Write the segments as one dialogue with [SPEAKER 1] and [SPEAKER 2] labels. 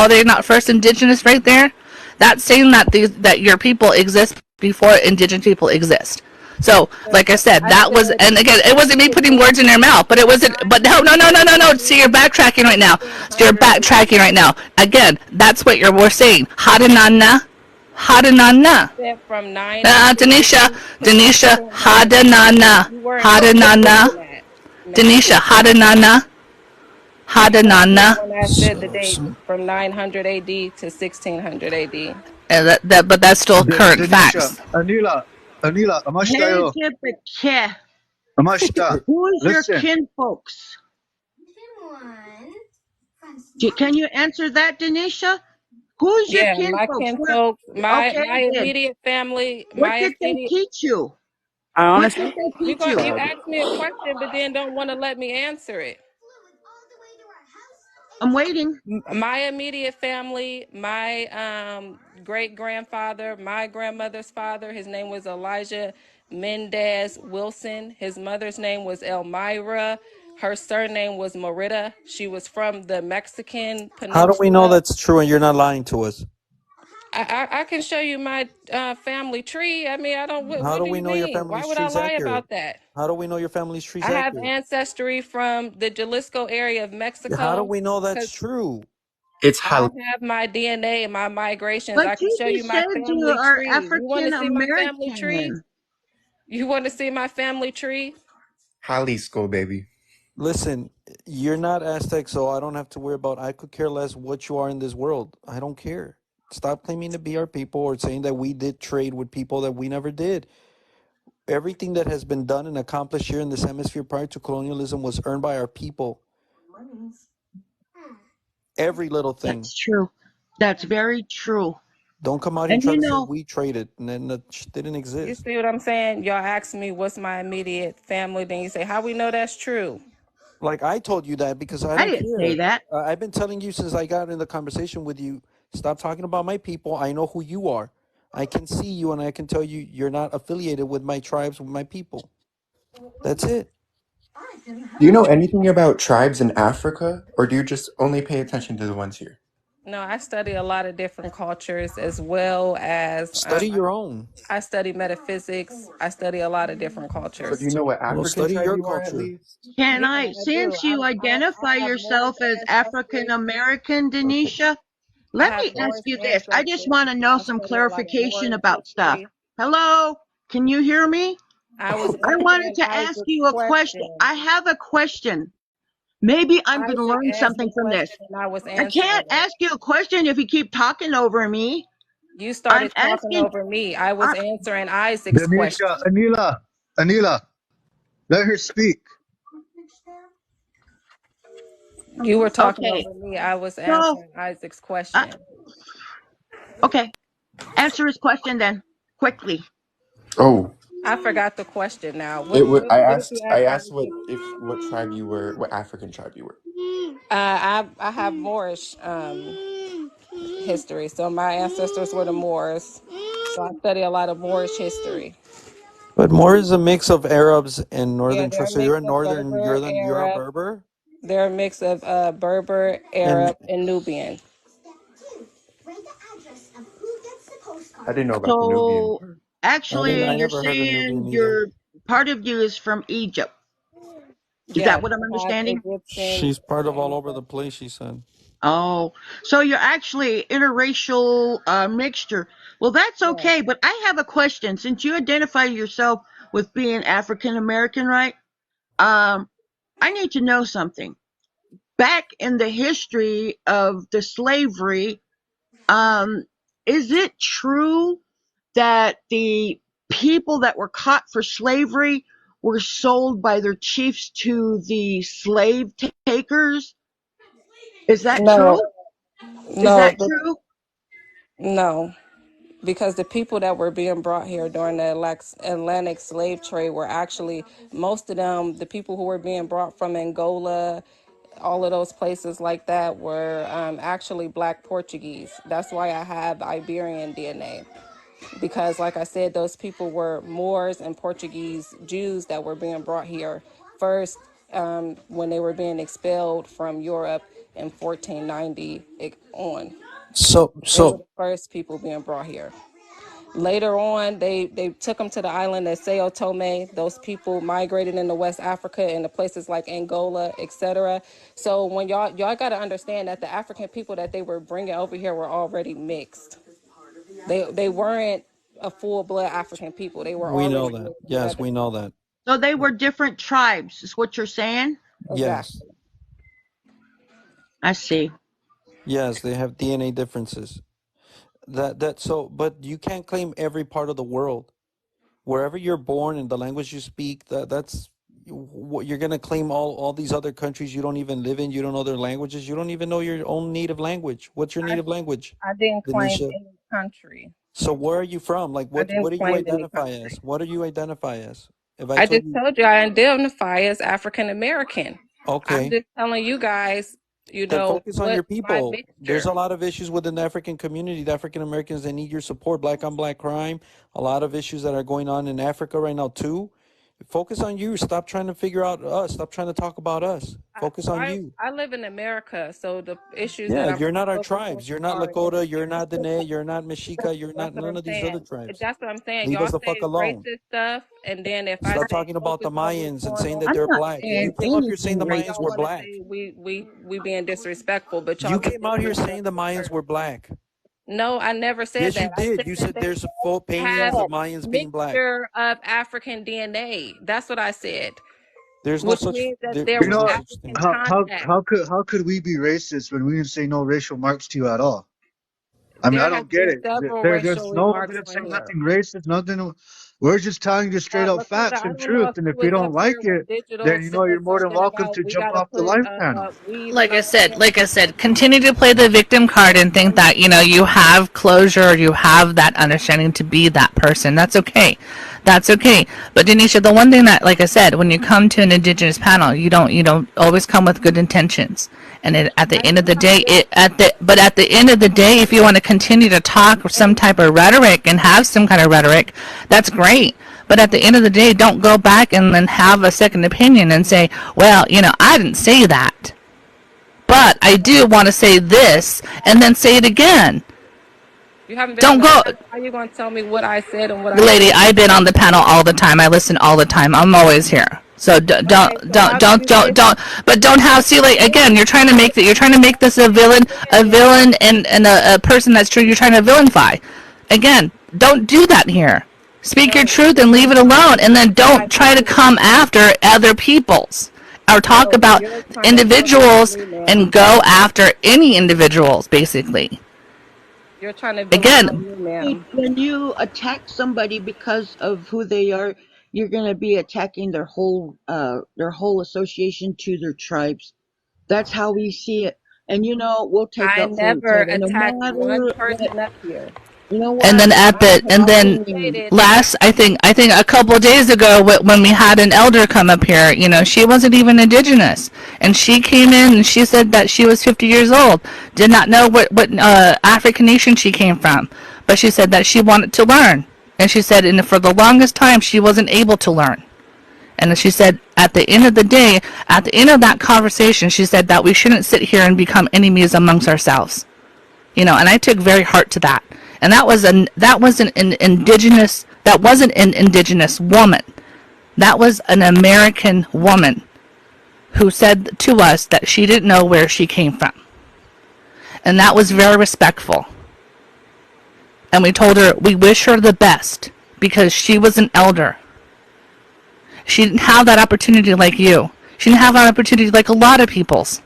[SPEAKER 1] are they not first indigenous right there? That's saying that that your people exist before indigenous people exist. So, like I said,
[SPEAKER 2] I
[SPEAKER 1] that was,
[SPEAKER 2] said
[SPEAKER 1] and again, it wasn't me putting words in
[SPEAKER 2] beginning
[SPEAKER 1] their mouth, but it wasn't, but no, no, no, no, no, no. See, you're
[SPEAKER 2] 900
[SPEAKER 1] backtracking
[SPEAKER 2] to
[SPEAKER 1] right now. So you're
[SPEAKER 2] 1600
[SPEAKER 1] backtracking right
[SPEAKER 2] AD.
[SPEAKER 1] now. Again, that's what we're saying. Hadanana, Hadanana.
[SPEAKER 2] Said from 900
[SPEAKER 1] Denisha,
[SPEAKER 2] AD to
[SPEAKER 1] Denisha,
[SPEAKER 2] 1600 AD.
[SPEAKER 1] Hadanana,
[SPEAKER 2] You weren't
[SPEAKER 1] Hadanana,
[SPEAKER 2] looking at me.
[SPEAKER 1] Denisha, Hadanana,
[SPEAKER 2] You stopped me
[SPEAKER 1] Hadanana.
[SPEAKER 2] when I said the
[SPEAKER 3] So,
[SPEAKER 2] date
[SPEAKER 3] so
[SPEAKER 2] from 900 AD to 1600 AD.
[SPEAKER 1] And but that's still current
[SPEAKER 4] Denisha,
[SPEAKER 1] facts.
[SPEAKER 4] Anila,
[SPEAKER 5] Hey,
[SPEAKER 4] Amashtayo,
[SPEAKER 5] Jibike,
[SPEAKER 4] Amashta.
[SPEAKER 5] who is your
[SPEAKER 4] Listen,
[SPEAKER 5] kin folks? Can you answer that, Denisha? Who's your
[SPEAKER 2] Yeah,
[SPEAKER 5] kin
[SPEAKER 2] my
[SPEAKER 5] folks?
[SPEAKER 2] kinfolk,
[SPEAKER 5] Okay,
[SPEAKER 2] my
[SPEAKER 5] then.
[SPEAKER 2] immediate family,
[SPEAKER 5] What
[SPEAKER 2] my
[SPEAKER 5] did they
[SPEAKER 2] immediate.
[SPEAKER 5] teach you?
[SPEAKER 3] I
[SPEAKER 5] What
[SPEAKER 3] honestly,
[SPEAKER 5] did they
[SPEAKER 2] You
[SPEAKER 5] teach
[SPEAKER 2] got
[SPEAKER 5] you?
[SPEAKER 2] you asked me a question, but then don't want to let me answer it.
[SPEAKER 5] I'm waiting.
[SPEAKER 2] My immediate family, my great grandfather, my grandmother's father, his name was Elijah Mendez Wilson. His mother's name was Elmira. Her surname was Morita. She was from the Mexican
[SPEAKER 6] How do we know
[SPEAKER 2] Peninsula.
[SPEAKER 6] that's true and you're not lying to us?
[SPEAKER 2] I can show you my family tree. I mean, I don't.
[SPEAKER 6] How
[SPEAKER 2] What
[SPEAKER 6] do
[SPEAKER 2] do
[SPEAKER 6] we
[SPEAKER 2] you
[SPEAKER 6] know your
[SPEAKER 2] mean? Why
[SPEAKER 6] family's
[SPEAKER 2] would I
[SPEAKER 6] tree's
[SPEAKER 2] lie
[SPEAKER 6] accurate?
[SPEAKER 2] about that?
[SPEAKER 6] How do we know your family's tree's
[SPEAKER 2] I have
[SPEAKER 6] accurate?
[SPEAKER 2] ancestry from the Jalisco area of
[SPEAKER 6] How do
[SPEAKER 2] Mexico.
[SPEAKER 6] we know that's
[SPEAKER 2] Because
[SPEAKER 6] true?
[SPEAKER 3] it's
[SPEAKER 2] I
[SPEAKER 3] how.
[SPEAKER 2] have my DNA and my migrations.
[SPEAKER 5] But
[SPEAKER 2] I can
[SPEAKER 5] you
[SPEAKER 2] show you
[SPEAKER 5] just
[SPEAKER 2] my
[SPEAKER 5] said you
[SPEAKER 2] family
[SPEAKER 5] are
[SPEAKER 2] tree. You want to
[SPEAKER 5] African
[SPEAKER 2] see my family tree?
[SPEAKER 5] American.
[SPEAKER 2] You want to see my family tree?
[SPEAKER 3] Jalisco, baby.
[SPEAKER 6] Listen, you're not Aztec, so I don't have to worry about. I could care less what you are in this world. I don't care. Stop claiming to be our people or saying that we did trade with people that we never did. Everything that has been done and accomplished here in this hemisphere prior to colonialism was earned by our people. Every little thing.
[SPEAKER 5] That's true. That's very true.
[SPEAKER 6] Don't come out here and
[SPEAKER 5] And
[SPEAKER 6] try
[SPEAKER 5] you
[SPEAKER 6] to say
[SPEAKER 5] know,
[SPEAKER 6] we traded and then that didn't
[SPEAKER 2] You
[SPEAKER 6] exist.
[SPEAKER 2] see what I'm saying? Y'all ask me what's my immediate family, then you say, how we know that's true?
[SPEAKER 6] Like I told you that because I
[SPEAKER 5] I
[SPEAKER 6] don't
[SPEAKER 5] didn't say
[SPEAKER 6] care.
[SPEAKER 5] that.
[SPEAKER 6] I've been telling you since I got in the conversation with you, stop talking about my people. I know who you are. I can see you and I can tell you you're not affiliated with my tribes, with my people. That's it.
[SPEAKER 3] Do you know anything about tribes in Africa, or do you just only pay attention to the ones here?
[SPEAKER 2] No, I study a lot of different cultures as well as
[SPEAKER 6] Study your own.
[SPEAKER 2] I study metaphysics. I study a lot of different
[SPEAKER 3] So do
[SPEAKER 2] cultures.
[SPEAKER 3] you know what
[SPEAKER 6] Well,
[SPEAKER 3] African
[SPEAKER 6] study
[SPEAKER 3] tribe
[SPEAKER 6] your
[SPEAKER 3] you are at
[SPEAKER 6] culture.
[SPEAKER 3] least?
[SPEAKER 5] Can
[SPEAKER 2] Yeah,
[SPEAKER 5] I,
[SPEAKER 2] I do.
[SPEAKER 5] since you identify
[SPEAKER 2] I have Moorish
[SPEAKER 5] yourself as African
[SPEAKER 2] ancestry.
[SPEAKER 5] American,
[SPEAKER 3] Okay.
[SPEAKER 5] Denisha,
[SPEAKER 2] I
[SPEAKER 5] let
[SPEAKER 2] have
[SPEAKER 5] me ask
[SPEAKER 2] Moorish
[SPEAKER 5] you this. I just
[SPEAKER 2] ancestry.
[SPEAKER 5] want to know
[SPEAKER 2] I
[SPEAKER 5] some
[SPEAKER 2] study a lot of
[SPEAKER 5] clarification
[SPEAKER 2] Moorish
[SPEAKER 5] about stuff.
[SPEAKER 2] history.
[SPEAKER 5] Hello? Can you hear me?
[SPEAKER 2] I was
[SPEAKER 5] I wanted
[SPEAKER 2] answering
[SPEAKER 5] to ask
[SPEAKER 2] Isaac's
[SPEAKER 5] you a question.
[SPEAKER 2] question.
[SPEAKER 5] I have a question. Maybe I'm going to
[SPEAKER 2] Isaac
[SPEAKER 5] learn
[SPEAKER 2] asked
[SPEAKER 5] something
[SPEAKER 2] the
[SPEAKER 5] from this.
[SPEAKER 2] question and I was
[SPEAKER 5] I can't
[SPEAKER 2] answering it.
[SPEAKER 5] ask you a question if you keep talking over me.
[SPEAKER 2] You
[SPEAKER 5] I'm
[SPEAKER 2] started talking
[SPEAKER 5] asking.
[SPEAKER 2] over me. I was
[SPEAKER 5] I,
[SPEAKER 2] answering Isaac's
[SPEAKER 4] Denisha,
[SPEAKER 2] question.
[SPEAKER 4] Anila, let her speak.
[SPEAKER 2] You were talking
[SPEAKER 5] okay.
[SPEAKER 2] over me. I was
[SPEAKER 5] So,
[SPEAKER 2] answering Isaac's
[SPEAKER 5] uh,
[SPEAKER 2] question.
[SPEAKER 5] okay. Answer his question then, quickly.
[SPEAKER 3] Oh,
[SPEAKER 2] I forgot the question now.
[SPEAKER 3] it was.
[SPEAKER 2] What did you
[SPEAKER 3] I
[SPEAKER 2] ask
[SPEAKER 3] asked
[SPEAKER 2] Isaac?
[SPEAKER 3] what tribe you were, what African tribe you were.
[SPEAKER 2] I have Moorish history. So my ancestors were the Moors. So I study a lot of Moorish history.
[SPEAKER 6] But more is a mix of Arabs and
[SPEAKER 2] Yeah,
[SPEAKER 6] northern
[SPEAKER 2] they're
[SPEAKER 6] tribes.
[SPEAKER 2] a
[SPEAKER 6] So you're
[SPEAKER 2] mix
[SPEAKER 6] a
[SPEAKER 2] of
[SPEAKER 6] northern,
[SPEAKER 2] Berber,
[SPEAKER 6] you're a
[SPEAKER 2] Arab.
[SPEAKER 6] Berber,
[SPEAKER 2] They're a mix of Berber,
[SPEAKER 6] and
[SPEAKER 2] Arab, and Nubian.
[SPEAKER 3] I didn't know about the Nubian
[SPEAKER 5] So,
[SPEAKER 3] part.
[SPEAKER 5] actually,
[SPEAKER 6] I
[SPEAKER 5] you're
[SPEAKER 6] never heard of
[SPEAKER 5] saying
[SPEAKER 6] Nubian either.
[SPEAKER 5] you're part of you is from Egypt. Is
[SPEAKER 2] Yes,
[SPEAKER 5] that what I'm
[SPEAKER 2] I have
[SPEAKER 5] understanding?
[SPEAKER 2] Egyptian.
[SPEAKER 6] She's part of all over the place. She said.
[SPEAKER 5] Oh, so you're actually interracial mixture. Well, that's
[SPEAKER 2] Yes.
[SPEAKER 5] okay, but I have a question. Since you identify yourself with being African American, right? Um, I need to know something. Back in the history of the slavery, um, is it true that the people that were caught for slavery were sold by their chiefs to the slave takers? Is that
[SPEAKER 2] No,
[SPEAKER 5] true? Is
[SPEAKER 2] no,
[SPEAKER 5] that true?
[SPEAKER 2] no. Because the people that were being brought here during the Atlantic slave trade were actually, most of them, the people who were being brought from Angola, all of those places like that were actually Black Portuguese. That's why I have Iberian DNA. Because, like I said, those people were Moors and Portuguese Jews that were being brought here first when they were being expelled from Europe in 1490 on.
[SPEAKER 6] So
[SPEAKER 2] They were
[SPEAKER 6] so
[SPEAKER 2] the first people being brought here. Later on, they took them to the island of Sao Tome. Those people migrated into West Africa into places like Angola, etc. So when y'all got to understand that the African people that they were bringing over here were already mixed. They weren't a full blood African people. They were
[SPEAKER 6] we know
[SPEAKER 2] already
[SPEAKER 6] that.
[SPEAKER 2] mixed
[SPEAKER 6] Yes,
[SPEAKER 2] together.
[SPEAKER 6] we know that.
[SPEAKER 5] So they were different tribes, is what you're saying?
[SPEAKER 6] Yes.
[SPEAKER 2] Exactly.
[SPEAKER 5] I see.
[SPEAKER 6] Yes, they have DNA differences. That so but you can't claim every part of the world. Wherever you're born and the language you speak, that's what you're gonna claim all these other countries you don't even live in, you don't know their languages, you don't even know your own native language. What's your
[SPEAKER 2] I
[SPEAKER 6] native language,
[SPEAKER 2] I didn't claim
[SPEAKER 6] Denisha?
[SPEAKER 2] any country.
[SPEAKER 6] So where are you from? Like
[SPEAKER 2] I
[SPEAKER 6] what
[SPEAKER 2] didn't
[SPEAKER 6] do you
[SPEAKER 2] claim any
[SPEAKER 6] identify as?
[SPEAKER 2] country.
[SPEAKER 6] What do you identify as? If I
[SPEAKER 2] I
[SPEAKER 6] told
[SPEAKER 2] just
[SPEAKER 6] you,
[SPEAKER 2] told you I identify as African American. I'm
[SPEAKER 6] okay,
[SPEAKER 2] just telling you guys,
[SPEAKER 6] then focus on
[SPEAKER 2] what
[SPEAKER 6] your
[SPEAKER 2] my
[SPEAKER 6] people. There's
[SPEAKER 2] mixture.
[SPEAKER 6] a lot of issues within the African community, the African Americans, they need your support. Black on black crime, a lot of issues that are going on in Africa right now too. Focus on you. Stop trying to figure out us. Stop trying to talk about us. Focus on you.
[SPEAKER 2] I live in America, so the issues
[SPEAKER 6] Yeah,
[SPEAKER 2] that I'm
[SPEAKER 6] you're not our
[SPEAKER 2] focused on
[SPEAKER 6] tribes. You're not
[SPEAKER 2] are in
[SPEAKER 6] Lakota. You're not
[SPEAKER 2] America.
[SPEAKER 6] Dene. You're not Mexica. You're
[SPEAKER 2] That's
[SPEAKER 6] not
[SPEAKER 2] what
[SPEAKER 6] none
[SPEAKER 2] I'm
[SPEAKER 6] of these other
[SPEAKER 2] saying.
[SPEAKER 6] tribes.
[SPEAKER 2] That's what I'm saying.
[SPEAKER 6] Leave us
[SPEAKER 2] Y'all
[SPEAKER 6] the fuck
[SPEAKER 2] say
[SPEAKER 6] alone.
[SPEAKER 2] racist stuff, and then if I
[SPEAKER 6] Stop
[SPEAKER 2] say
[SPEAKER 6] talking about
[SPEAKER 2] focus
[SPEAKER 6] the
[SPEAKER 2] on what's
[SPEAKER 6] Mayans and
[SPEAKER 2] going
[SPEAKER 6] saying
[SPEAKER 2] on
[SPEAKER 6] that
[SPEAKER 5] I'm
[SPEAKER 6] they're
[SPEAKER 5] not
[SPEAKER 6] black. You
[SPEAKER 5] saying
[SPEAKER 6] came up here saying
[SPEAKER 5] anything
[SPEAKER 6] the Mayans
[SPEAKER 2] y'all
[SPEAKER 6] were
[SPEAKER 5] racist.
[SPEAKER 2] want to
[SPEAKER 6] black.
[SPEAKER 2] say we being disrespectful, but y'all
[SPEAKER 6] You
[SPEAKER 2] be
[SPEAKER 6] came out here saying the
[SPEAKER 2] disrespectful to
[SPEAKER 6] Mayans
[SPEAKER 2] certain
[SPEAKER 6] were
[SPEAKER 2] people.
[SPEAKER 6] black.
[SPEAKER 2] No, I never said
[SPEAKER 6] Yes, you
[SPEAKER 2] that. I
[SPEAKER 6] did.
[SPEAKER 2] said
[SPEAKER 6] You
[SPEAKER 2] that
[SPEAKER 6] said
[SPEAKER 2] they
[SPEAKER 6] there's full paintings
[SPEAKER 2] have
[SPEAKER 6] of Mayans being black.
[SPEAKER 2] mixture of African DNA. That's what I said,
[SPEAKER 6] There's no
[SPEAKER 2] which
[SPEAKER 6] such
[SPEAKER 2] means that there
[SPEAKER 4] You
[SPEAKER 6] there's
[SPEAKER 2] was
[SPEAKER 6] no
[SPEAKER 4] know,
[SPEAKER 6] such
[SPEAKER 2] African
[SPEAKER 6] thing.
[SPEAKER 2] contact.
[SPEAKER 4] how could we be racist when we didn't say no racial marks to you at all? I mean, I
[SPEAKER 2] There has
[SPEAKER 4] don't get
[SPEAKER 2] been
[SPEAKER 4] it.
[SPEAKER 2] several
[SPEAKER 4] There's
[SPEAKER 2] racial
[SPEAKER 4] no, we
[SPEAKER 2] remarks
[SPEAKER 4] didn't say
[SPEAKER 2] on here.
[SPEAKER 4] nothing racist, nothing. We're just telling you straight up
[SPEAKER 2] Lakota,
[SPEAKER 4] facts
[SPEAKER 2] I
[SPEAKER 4] and
[SPEAKER 2] don't know
[SPEAKER 4] truth.
[SPEAKER 2] if
[SPEAKER 4] And
[SPEAKER 2] you
[SPEAKER 4] if you
[SPEAKER 2] was
[SPEAKER 4] don't
[SPEAKER 2] up
[SPEAKER 4] like
[SPEAKER 2] here when
[SPEAKER 4] it,
[SPEAKER 2] Digital
[SPEAKER 4] then you know
[SPEAKER 2] said
[SPEAKER 4] you're more than
[SPEAKER 2] something
[SPEAKER 4] welcome to
[SPEAKER 2] about we
[SPEAKER 4] jump
[SPEAKER 2] got to
[SPEAKER 4] off the
[SPEAKER 2] put
[SPEAKER 4] live panel.
[SPEAKER 2] weave and
[SPEAKER 1] like I
[SPEAKER 2] all
[SPEAKER 1] said,
[SPEAKER 2] that.
[SPEAKER 1] like I said, continue to play the victim card and think that, you have closure, you have that understanding to be that person. That's okay. That's okay. But Denisha, the one thing that, like I said, when you come to an indigenous panel, you don't always come with good intentions. And at the
[SPEAKER 2] I
[SPEAKER 1] end of
[SPEAKER 2] do
[SPEAKER 1] the
[SPEAKER 2] have
[SPEAKER 1] day,
[SPEAKER 2] good
[SPEAKER 1] but at the end of the day, if you want to continue to talk some type of rhetoric and have some kind of rhetoric, that's great. But at the end of the day, don't go back and then have a second opinion and say, well, I didn't say that. But I do want to say this and then say it again.
[SPEAKER 2] You haven't been on
[SPEAKER 1] Don't
[SPEAKER 2] the
[SPEAKER 1] go,
[SPEAKER 2] panel. How you gonna tell me what I said and what I
[SPEAKER 1] lady.
[SPEAKER 2] didn't?
[SPEAKER 1] I've been on the panel all the time. I listen all the time. I'm always here. So
[SPEAKER 2] Okay, so how can you say that?
[SPEAKER 1] but don't have, see, like, again, you're trying to make this a villain and a person that's true. You're trying to villainify. Again, don't do that here. Speak your
[SPEAKER 2] No,
[SPEAKER 1] truth and leave it alone, and then
[SPEAKER 2] I
[SPEAKER 1] don't try to
[SPEAKER 2] didn't.
[SPEAKER 1] come after other people's or talk
[SPEAKER 2] No,
[SPEAKER 1] about
[SPEAKER 2] you're trying to vilify
[SPEAKER 1] individuals
[SPEAKER 2] me,
[SPEAKER 1] and
[SPEAKER 2] ma'am.
[SPEAKER 1] go after any individuals, basically.
[SPEAKER 2] You're trying to vilify
[SPEAKER 1] Again,
[SPEAKER 2] me, ma'am.
[SPEAKER 5] When you attack somebody because of who they are, you're going to be attacking their whole association to their tribes. That's how we see it. And we'll take
[SPEAKER 2] I
[SPEAKER 5] up for each
[SPEAKER 2] never
[SPEAKER 5] other, no
[SPEAKER 2] attacked one
[SPEAKER 5] matter what.
[SPEAKER 2] person up here.
[SPEAKER 5] You know
[SPEAKER 1] and
[SPEAKER 5] what?
[SPEAKER 1] then
[SPEAKER 2] I have
[SPEAKER 1] and then
[SPEAKER 2] always stated that
[SPEAKER 1] last, I think a couple of days ago, when we had an elder come up here, she wasn't even indigenous, and she came in and she said that she was 50 years old, did not know what African nation she came from, but she said that she wanted to learn, and she said, and for the longest time she wasn't able to learn. And she said, at the end of the day, at the end of that conversation, she said that we shouldn't sit here and become enemies amongst ourselves. And I took very heart to that. And that wasn't an indigenous woman. That was an American woman who said to us that she didn't know where she came from. And that was very respectful. And we told her we wish her the best because she was an elder. She didn't have that opportunity like you. She didn't have that opportunity like a lot of people's.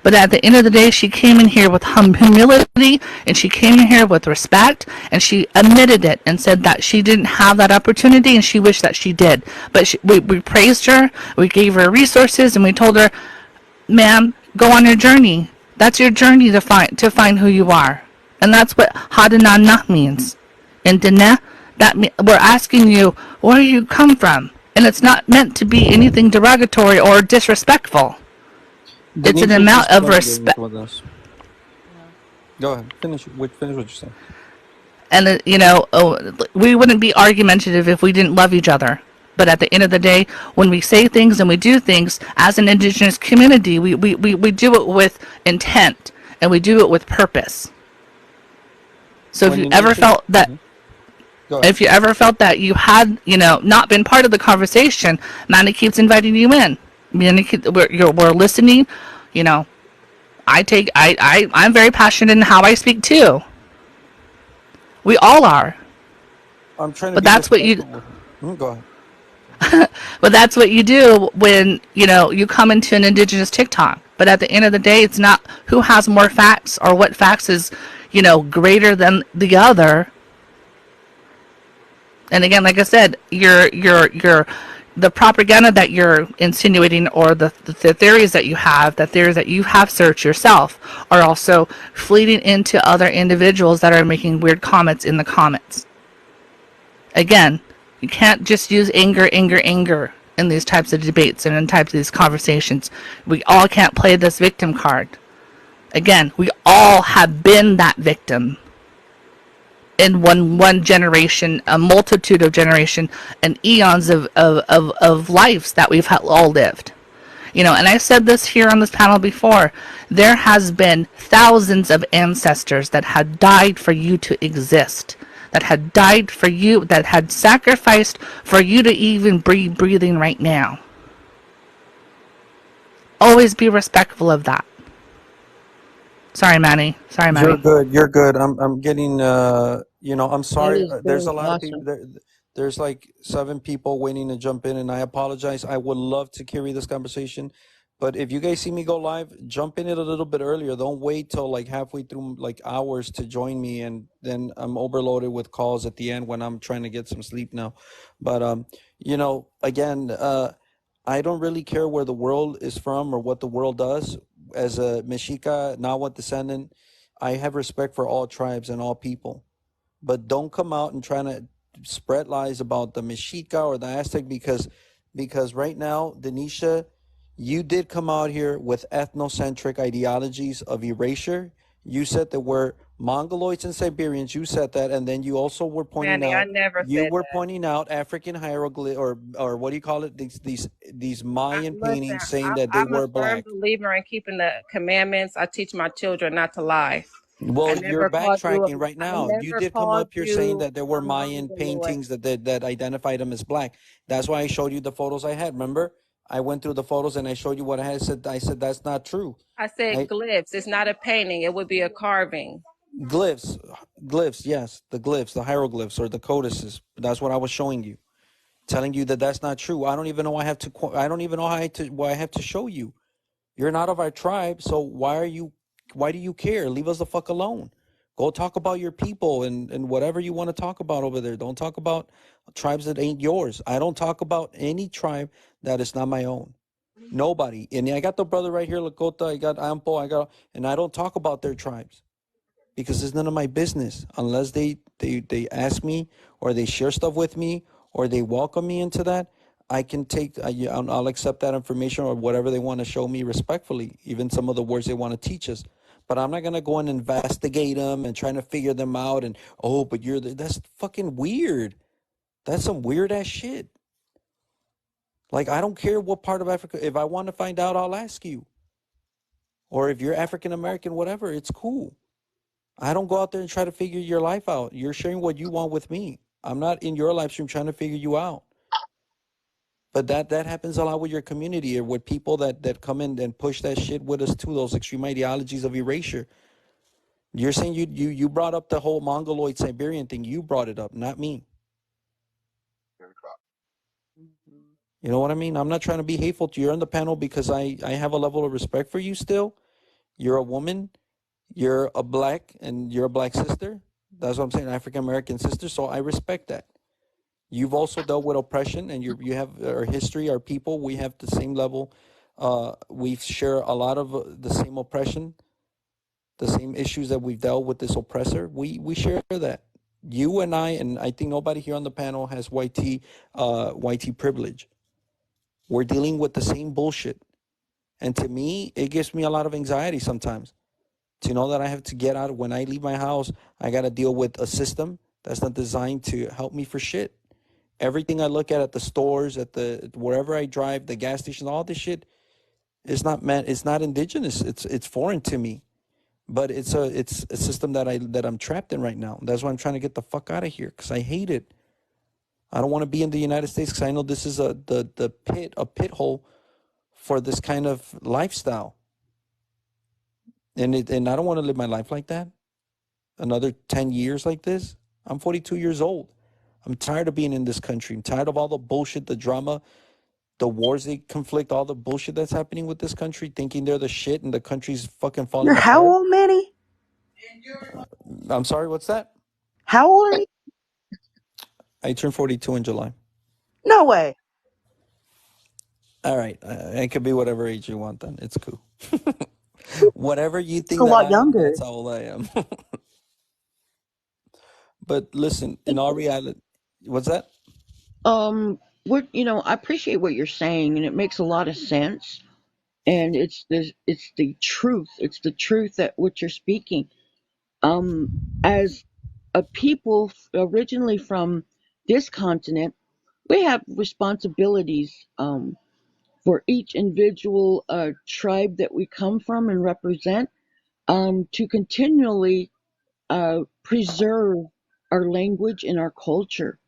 [SPEAKER 1] But at the end of the day, she came in here with humility, and she came in here with respect, and she admitted it and said that she didn't have that opportunity and she wished that she did. But we praised her, we gave her resources, and we told her, ma'am, go on your journey. That's your journey to find who you are. And that's what Hadanana means. In Dene, we're asking you where you come from. And it's not meant to be anything derogatory or disrespectful. It's an
[SPEAKER 6] Denisha's
[SPEAKER 1] amount
[SPEAKER 6] just
[SPEAKER 1] of
[SPEAKER 6] playing games
[SPEAKER 1] respect.
[SPEAKER 6] with us. Go ahead. Finish what you're saying.
[SPEAKER 1] And we wouldn't be argumentative if we didn't love each other. But at the end of the day, when we say things and we do things as an indigenous community, we do it with intent and we do it with purpose. So
[SPEAKER 6] When you need to. Mhm. Go ahead.
[SPEAKER 1] if you ever felt that you had, not been part of the conversation, Manny keeps inviting you in. We're listening. You know, I'm very passionate in how I speak too. We all are.
[SPEAKER 6] I'm trying to
[SPEAKER 1] But
[SPEAKER 6] be
[SPEAKER 1] that's what you
[SPEAKER 6] respectful with you. Go ahead.
[SPEAKER 1] but that's what you do when, you come into an indigenous TikTok. But at the end of the day, it's not who has more facts or what facts is, greater than the other. And again, like I said, the propaganda that you're insinuating, or the theories that you have, searched yourself, are also fleeting into other individuals that are making weird comments in the comments. Again, you can't just use anger, anger, anger in these types of debates and in types of these conversations. We all can't play this victim card. Again, we all have been that victim in one generation, a multitude of generation, and eons of lives that we've all lived. And I said this here on this panel before. There has been thousands of ancestors that had died for you to exist, that had died for you, that had sacrificed for you to even be breathing right now. Always be respectful of that. Sorry, Manny. Sorry,
[SPEAKER 6] You're
[SPEAKER 1] Manny.
[SPEAKER 6] good. You're good. I'm getting. I'm
[SPEAKER 5] That
[SPEAKER 6] sorry.
[SPEAKER 5] is
[SPEAKER 6] There's
[SPEAKER 5] very
[SPEAKER 6] a lot of people
[SPEAKER 5] awesome.
[SPEAKER 6] there. There's like 7 people waiting to jump in, and I apologize. I would love to carry this conversation, but if you guys see me go live, jump in it a little bit earlier. Don't wait till like halfway through, like hours to join me, and then I'm overloaded with calls at the end when I'm trying to get some sleep now. But again, I don't really care where the world is from or what the world does. As a Mexica Nahuatl descendant, I have respect for all tribes and all people. But don't come out and try to spread lies about the Mexica or the Aztec, because right now, Denisha, you did come out here with ethnocentric ideologies of erasure. You said that we're Mongoloids and Siberians. You said that, and then you also were pointing
[SPEAKER 2] Manny, I
[SPEAKER 6] out
[SPEAKER 2] never said that.
[SPEAKER 6] African hieroglyph, or what do you call it? These Mayan
[SPEAKER 2] Listen,
[SPEAKER 6] paintings saying that they
[SPEAKER 2] I'm a
[SPEAKER 6] were
[SPEAKER 2] firm
[SPEAKER 6] black.
[SPEAKER 2] believer in keeping the commandments. I teach my children not to lie. I
[SPEAKER 6] Well, you're
[SPEAKER 2] never called you.
[SPEAKER 6] backtracking right
[SPEAKER 2] I
[SPEAKER 6] now. You
[SPEAKER 2] never
[SPEAKER 6] did come
[SPEAKER 2] called
[SPEAKER 6] up here saying
[SPEAKER 2] you
[SPEAKER 6] that there were
[SPEAKER 2] a
[SPEAKER 6] Mayan
[SPEAKER 2] mongoloid.
[SPEAKER 6] paintings that identified them as black. That's why I showed you the photos I had. Remember, I went through the photos and I showed you what I had said. I said that's not true.
[SPEAKER 2] I said
[SPEAKER 6] I
[SPEAKER 2] glyphs. It's not a painting. It would be a carving.
[SPEAKER 6] glyphs, glyphs, yes, the glyphs, the hieroglyphs or the codices. That's what I was showing you, telling you that that's not true. I don't even know I have to. I don't even know how to. Why I have to show you. You're not of our tribe, so why are you? Why do you care? Leave us the fuck alone. Go talk about your people and whatever you want to talk about over there. Don't talk about tribes that ain't yours. I don't talk about any tribe that is not my own. Nobody. And I got the brother right here, Lakota. I got Ampo. And I don't talk about their tribes because it's none of my business unless they ask me or they share stuff with me or they welcome me into that. I can take I'll accept that information or whatever they want to show me respectfully, even some of the words they want to teach us. But I'm not gonna go and investigate them and trying to figure them out. And oh, but that's fucking weird. That's some weird ass shit. Like, I don't care what part of Africa. If I want to find out, I'll ask you. Or if you're African American, whatever, it's cool. I don't go out there and try to figure your life out. You're sharing what you want with me. I'm not in your live stream trying to figure you out. But that happens a lot with your community or with people that come in and push that shit with us too, those extreme ideologies of erasure. You're saying you brought up the whole Mongoloid Siberian thing. You brought it up, not me. You know what I mean? I'm not trying to be hateful to you. You're on the panel because I have a level of respect for you still. You're a woman. You're a black and you're a black sister. That's what I'm saying, African American sister. So I respect that. You've also dealt with oppression, and you have our history, our people. We have the same level. We share a lot of the same oppression, the same issues that we've dealt with this oppressor. We share that. You and I think nobody here on the panel has YT privilege. We're dealing with the same bullshit, and to me, it gives me a lot of anxiety sometimes to know that I have to get out. When I leave my house, I got to deal with a system that's not designed to help me for shit. Everything I look at the stores, at the wherever I drive, the gas stations, all this shit is not meant. It's not indigenous. It's foreign to me. But it's a system that I'm trapped in right now. That's why I'm trying to get the fuck out of here because I hate it. I don't want to be in the United States because I know this is a pit hole for this kind of lifestyle. And I don't want to live my life like that. Another 10 years like this. I'm 42 years old. I'm tired of being in this country. I'm tired of all the bullshit, the drama, the wars they conflict, all the bullshit that's happening with this country, thinking they're the shit and the country's fucking
[SPEAKER 7] You're
[SPEAKER 6] falling
[SPEAKER 7] how
[SPEAKER 6] apart.
[SPEAKER 7] old, Manny?
[SPEAKER 6] I'm sorry, what's that?
[SPEAKER 7] How old are you?
[SPEAKER 6] I turned 42 in July.
[SPEAKER 7] No way.
[SPEAKER 6] All right. I could be whatever age you want then. It's cool. Whatever you
[SPEAKER 7] It's a
[SPEAKER 6] think that
[SPEAKER 7] lot
[SPEAKER 6] I am,
[SPEAKER 7] younger.
[SPEAKER 6] that's how old I am. But listen, in all reality, what's that?
[SPEAKER 5] What I appreciate what you're saying, and it makes a lot of sense. And it's the truth. It's the truth that what you're speaking. Um, as a people originally from this continent, we have responsibilities for each individual tribe that we come from and represent to continually preserve our language and our culture.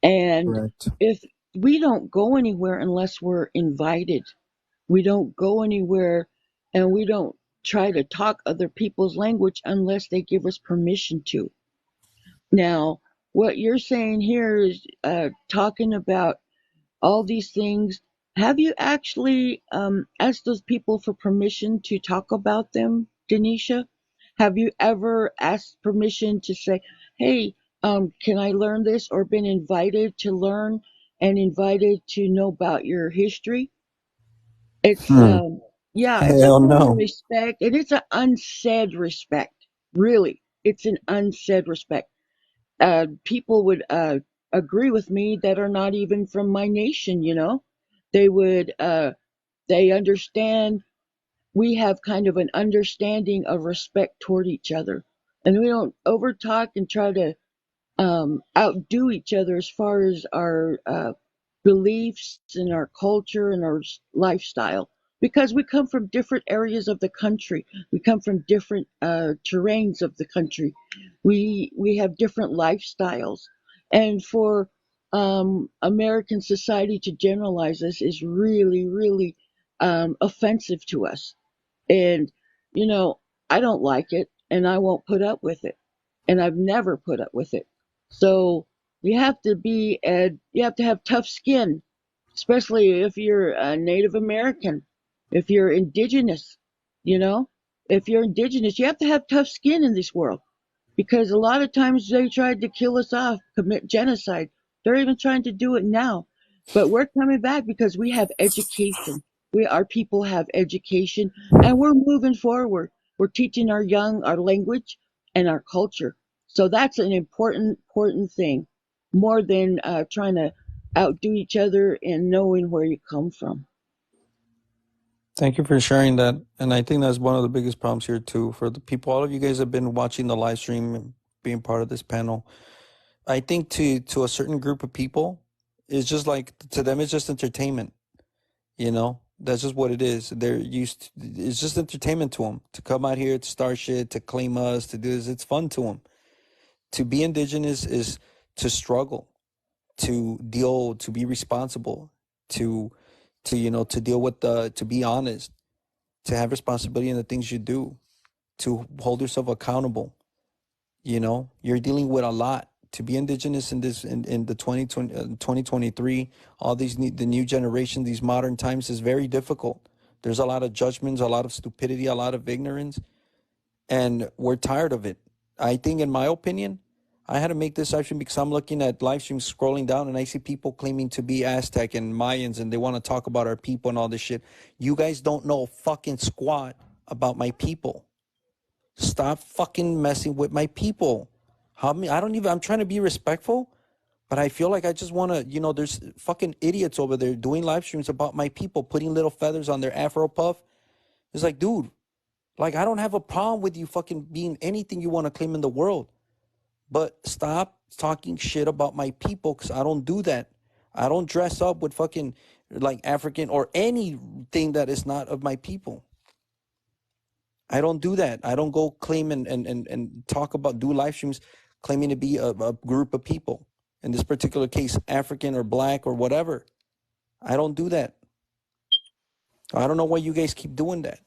[SPEAKER 5] And
[SPEAKER 3] Correct.
[SPEAKER 5] if we don't go anywhere unless we're invited, we don't go anywhere and we don't try to talk other people's language unless they give us permission to. Now, what you're saying here is talking about all these things. Have you actually asked those people for permission to talk about them, Denisha? Have you ever asked permission to say, hey, can I learn this, or been invited to learn and invited to know about your history? It's,
[SPEAKER 6] Hmm.
[SPEAKER 5] yeah, it's a
[SPEAKER 6] Hell
[SPEAKER 5] form of
[SPEAKER 6] no.
[SPEAKER 5] respect, and it's an unsaid respect. Really, it's an unsaid respect. People would agree with me that are not even from my nation, they would they understand. We have kind of an understanding of respect toward each other, and we don't overtalk and try to outdo each other as far as our beliefs and our culture and our lifestyle, because we come from different areas of the country. We come from different terrains of the country. We have different lifestyles, and for American society to generalize this is really, really offensive to us. And, you know, I don't like it and I won't put up with it. And I've never put up with it. So you have to have tough skin, especially if you're a Native American, if you're indigenous, you know, if you're indigenous, you have to have tough skin in this world, because a lot of times they tried to kill us off, commit genocide. They're even trying to do it now. But we're coming back because we have education. Our people have education, and we're moving forward. We're teaching our young our language and our culture. So that's an important thing, more than trying to outdo each other and knowing where you come from.
[SPEAKER 6] Thank you for sharing that. And I think that's one of the biggest problems here too. For the people, all of you guys have been watching the live stream and being part of this panel. I think to a certain group of people, it's just like to them it's just entertainment. That's just what it is. They're used. It's just entertainment to them to come out here to start shit, to claim us, to do this. It's fun to them. To be indigenous is to struggle, to be responsible, to to deal with to be honest, to have responsibility in the things you do, to hold yourself accountable. You're dealing with a lot. To be indigenous in the 2023, all the new generation, these modern times is very difficult. There's a lot of judgments, a lot of stupidity, a lot of ignorance, and we're tired of it. I think, in my opinion, I had to make this action because I'm looking at live streams, scrolling down, and I see people claiming to be Aztec and Mayans, and they want to talk about our people and all this shit. You guys don't know fucking squat about my people. Stop fucking messing with my people. I don't even, I'm trying to be respectful, but I feel like I just want to, there's fucking idiots over there doing live streams about my people, putting little feathers on their Afro puff. It's like, dude, like, I don't have a problem with you fucking being anything you want to claim in the world, but stop talking shit about my people, because I don't do that. I don't dress up with fucking like African or anything that is not of my people. I don't do that. I don't go claim and talk about, do live streams claiming to be a group of people. In this particular case, African or black or whatever. I don't do that. I don't know why you guys keep doing that.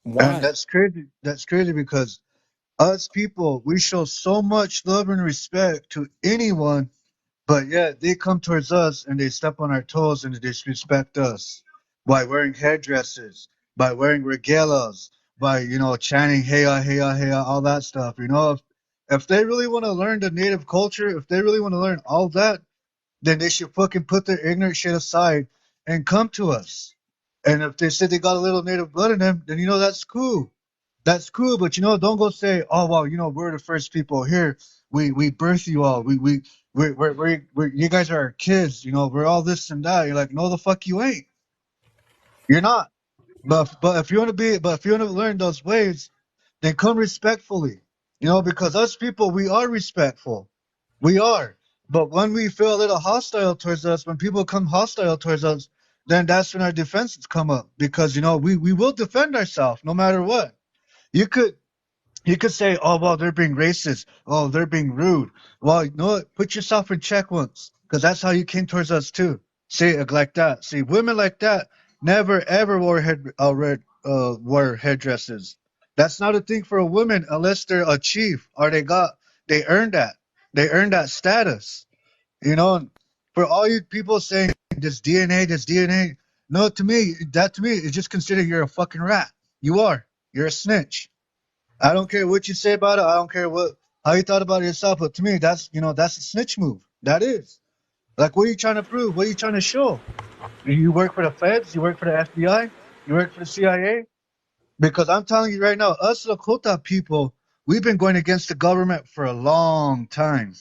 [SPEAKER 4] And
[SPEAKER 6] Why?
[SPEAKER 4] that's crazy. That's crazy because us people, we show so much love and respect to anyone, but yet they come towards us and they step on our toes and they disrespect us by wearing headdresses, by wearing regalas, by chanting "Heya, Heya, Heya," all that stuff. If they really want to learn the native culture, if they really want to learn all that, then they should fucking put their ignorant shit aside and come to us. And if they say they got a little native blood in them, then that's cool. That's cool, but don't go say, "Oh well, we're the first people here. We birthed you all. We're you guys are our kids. We're all this and that." You're like, "No, the fuck you ain't. You're not." But if you want to learn those ways, then come respectfully. Because us people, we are respectful. We are. But when we feel a little hostile towards us, when people come hostile towards us, then that's when our defenses come up. Because we will defend ourselves no matter what. You could you could say, "Oh well, they're being racist. Oh, they're being rude." Well, you know what? Put yourself in check once, because that's how you came towards us too. Say it like that. See, women like that never ever wore headdresses. That's not a thing for a woman unless they're a chief or they earned that. They earned that status. And for all you people saying this DNA, this DNA, no, to me is just consider you're a fucking rat. You are. You're a snitch. I don't care what you say about it. I don't care how you thought about it yourself. But to me, that's a snitch move. That is. Like, what are you trying to prove? What are you trying to show? You work for the feds? You work for the FBI? You work for the CIA? Because I'm telling you right now, us Lakota people, we've been going against the government for a long time.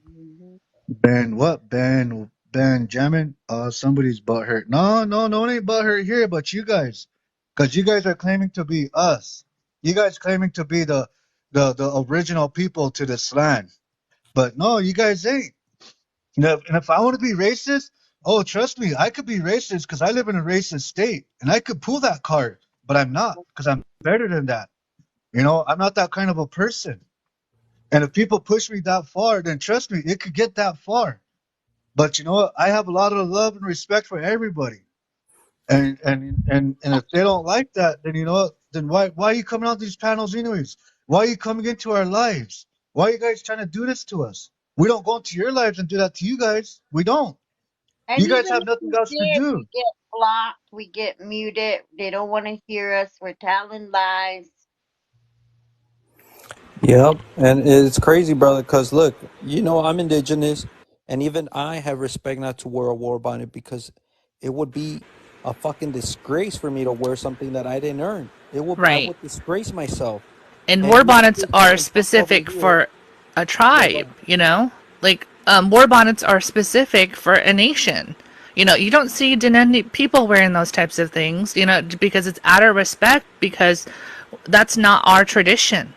[SPEAKER 5] Mhm.
[SPEAKER 4] Ben, what? Benjamin? Somebody's butt hurt. No, no, no one ain't butt hurt here, but you guys. Because you guys are claiming to be us. You guys claiming to be the original people to this land. But no, you guys ain't. And if I want to be racist, oh, trust me, I could be racist because I live in a racist state. And I could pull that card. But I'm not, because I'm better than that. I'm not that kind of a person. And if people push me that far, then trust me, it could get that far. But you know what? I have a lot of love and respect for everybody. And if they don't like that, then then why are you coming on these panels anyways? Why are you coming into our lives? Why are you guys trying to do this to us? We don't go into your lives and do that to you guys. We don't.
[SPEAKER 8] And
[SPEAKER 4] You guys
[SPEAKER 8] even
[SPEAKER 4] have
[SPEAKER 8] if
[SPEAKER 4] nothing
[SPEAKER 8] we
[SPEAKER 4] else to
[SPEAKER 8] did,
[SPEAKER 4] do.
[SPEAKER 8] we get blocked, we get muted. They don't want to hear us. We're telling lies.
[SPEAKER 6] Yep, and it's crazy, brother. Because look, I'm indigenous, and even I have respect not to wear a war bonnet because it would be a fucking disgrace for me to wear something that I didn't earn. I
[SPEAKER 1] Right.
[SPEAKER 6] would disgrace myself.
[SPEAKER 1] And
[SPEAKER 6] And
[SPEAKER 1] war
[SPEAKER 6] you have
[SPEAKER 1] bonnets
[SPEAKER 6] this
[SPEAKER 1] are
[SPEAKER 6] fucking fuck over
[SPEAKER 1] specific
[SPEAKER 6] here.
[SPEAKER 1] for a
[SPEAKER 6] Yeah, go
[SPEAKER 1] tribe,
[SPEAKER 6] ahead.
[SPEAKER 1] Like, war bonnets are specific for a nation. You don't see people wearing those types of things, because it's out of respect, because that's not our tradition.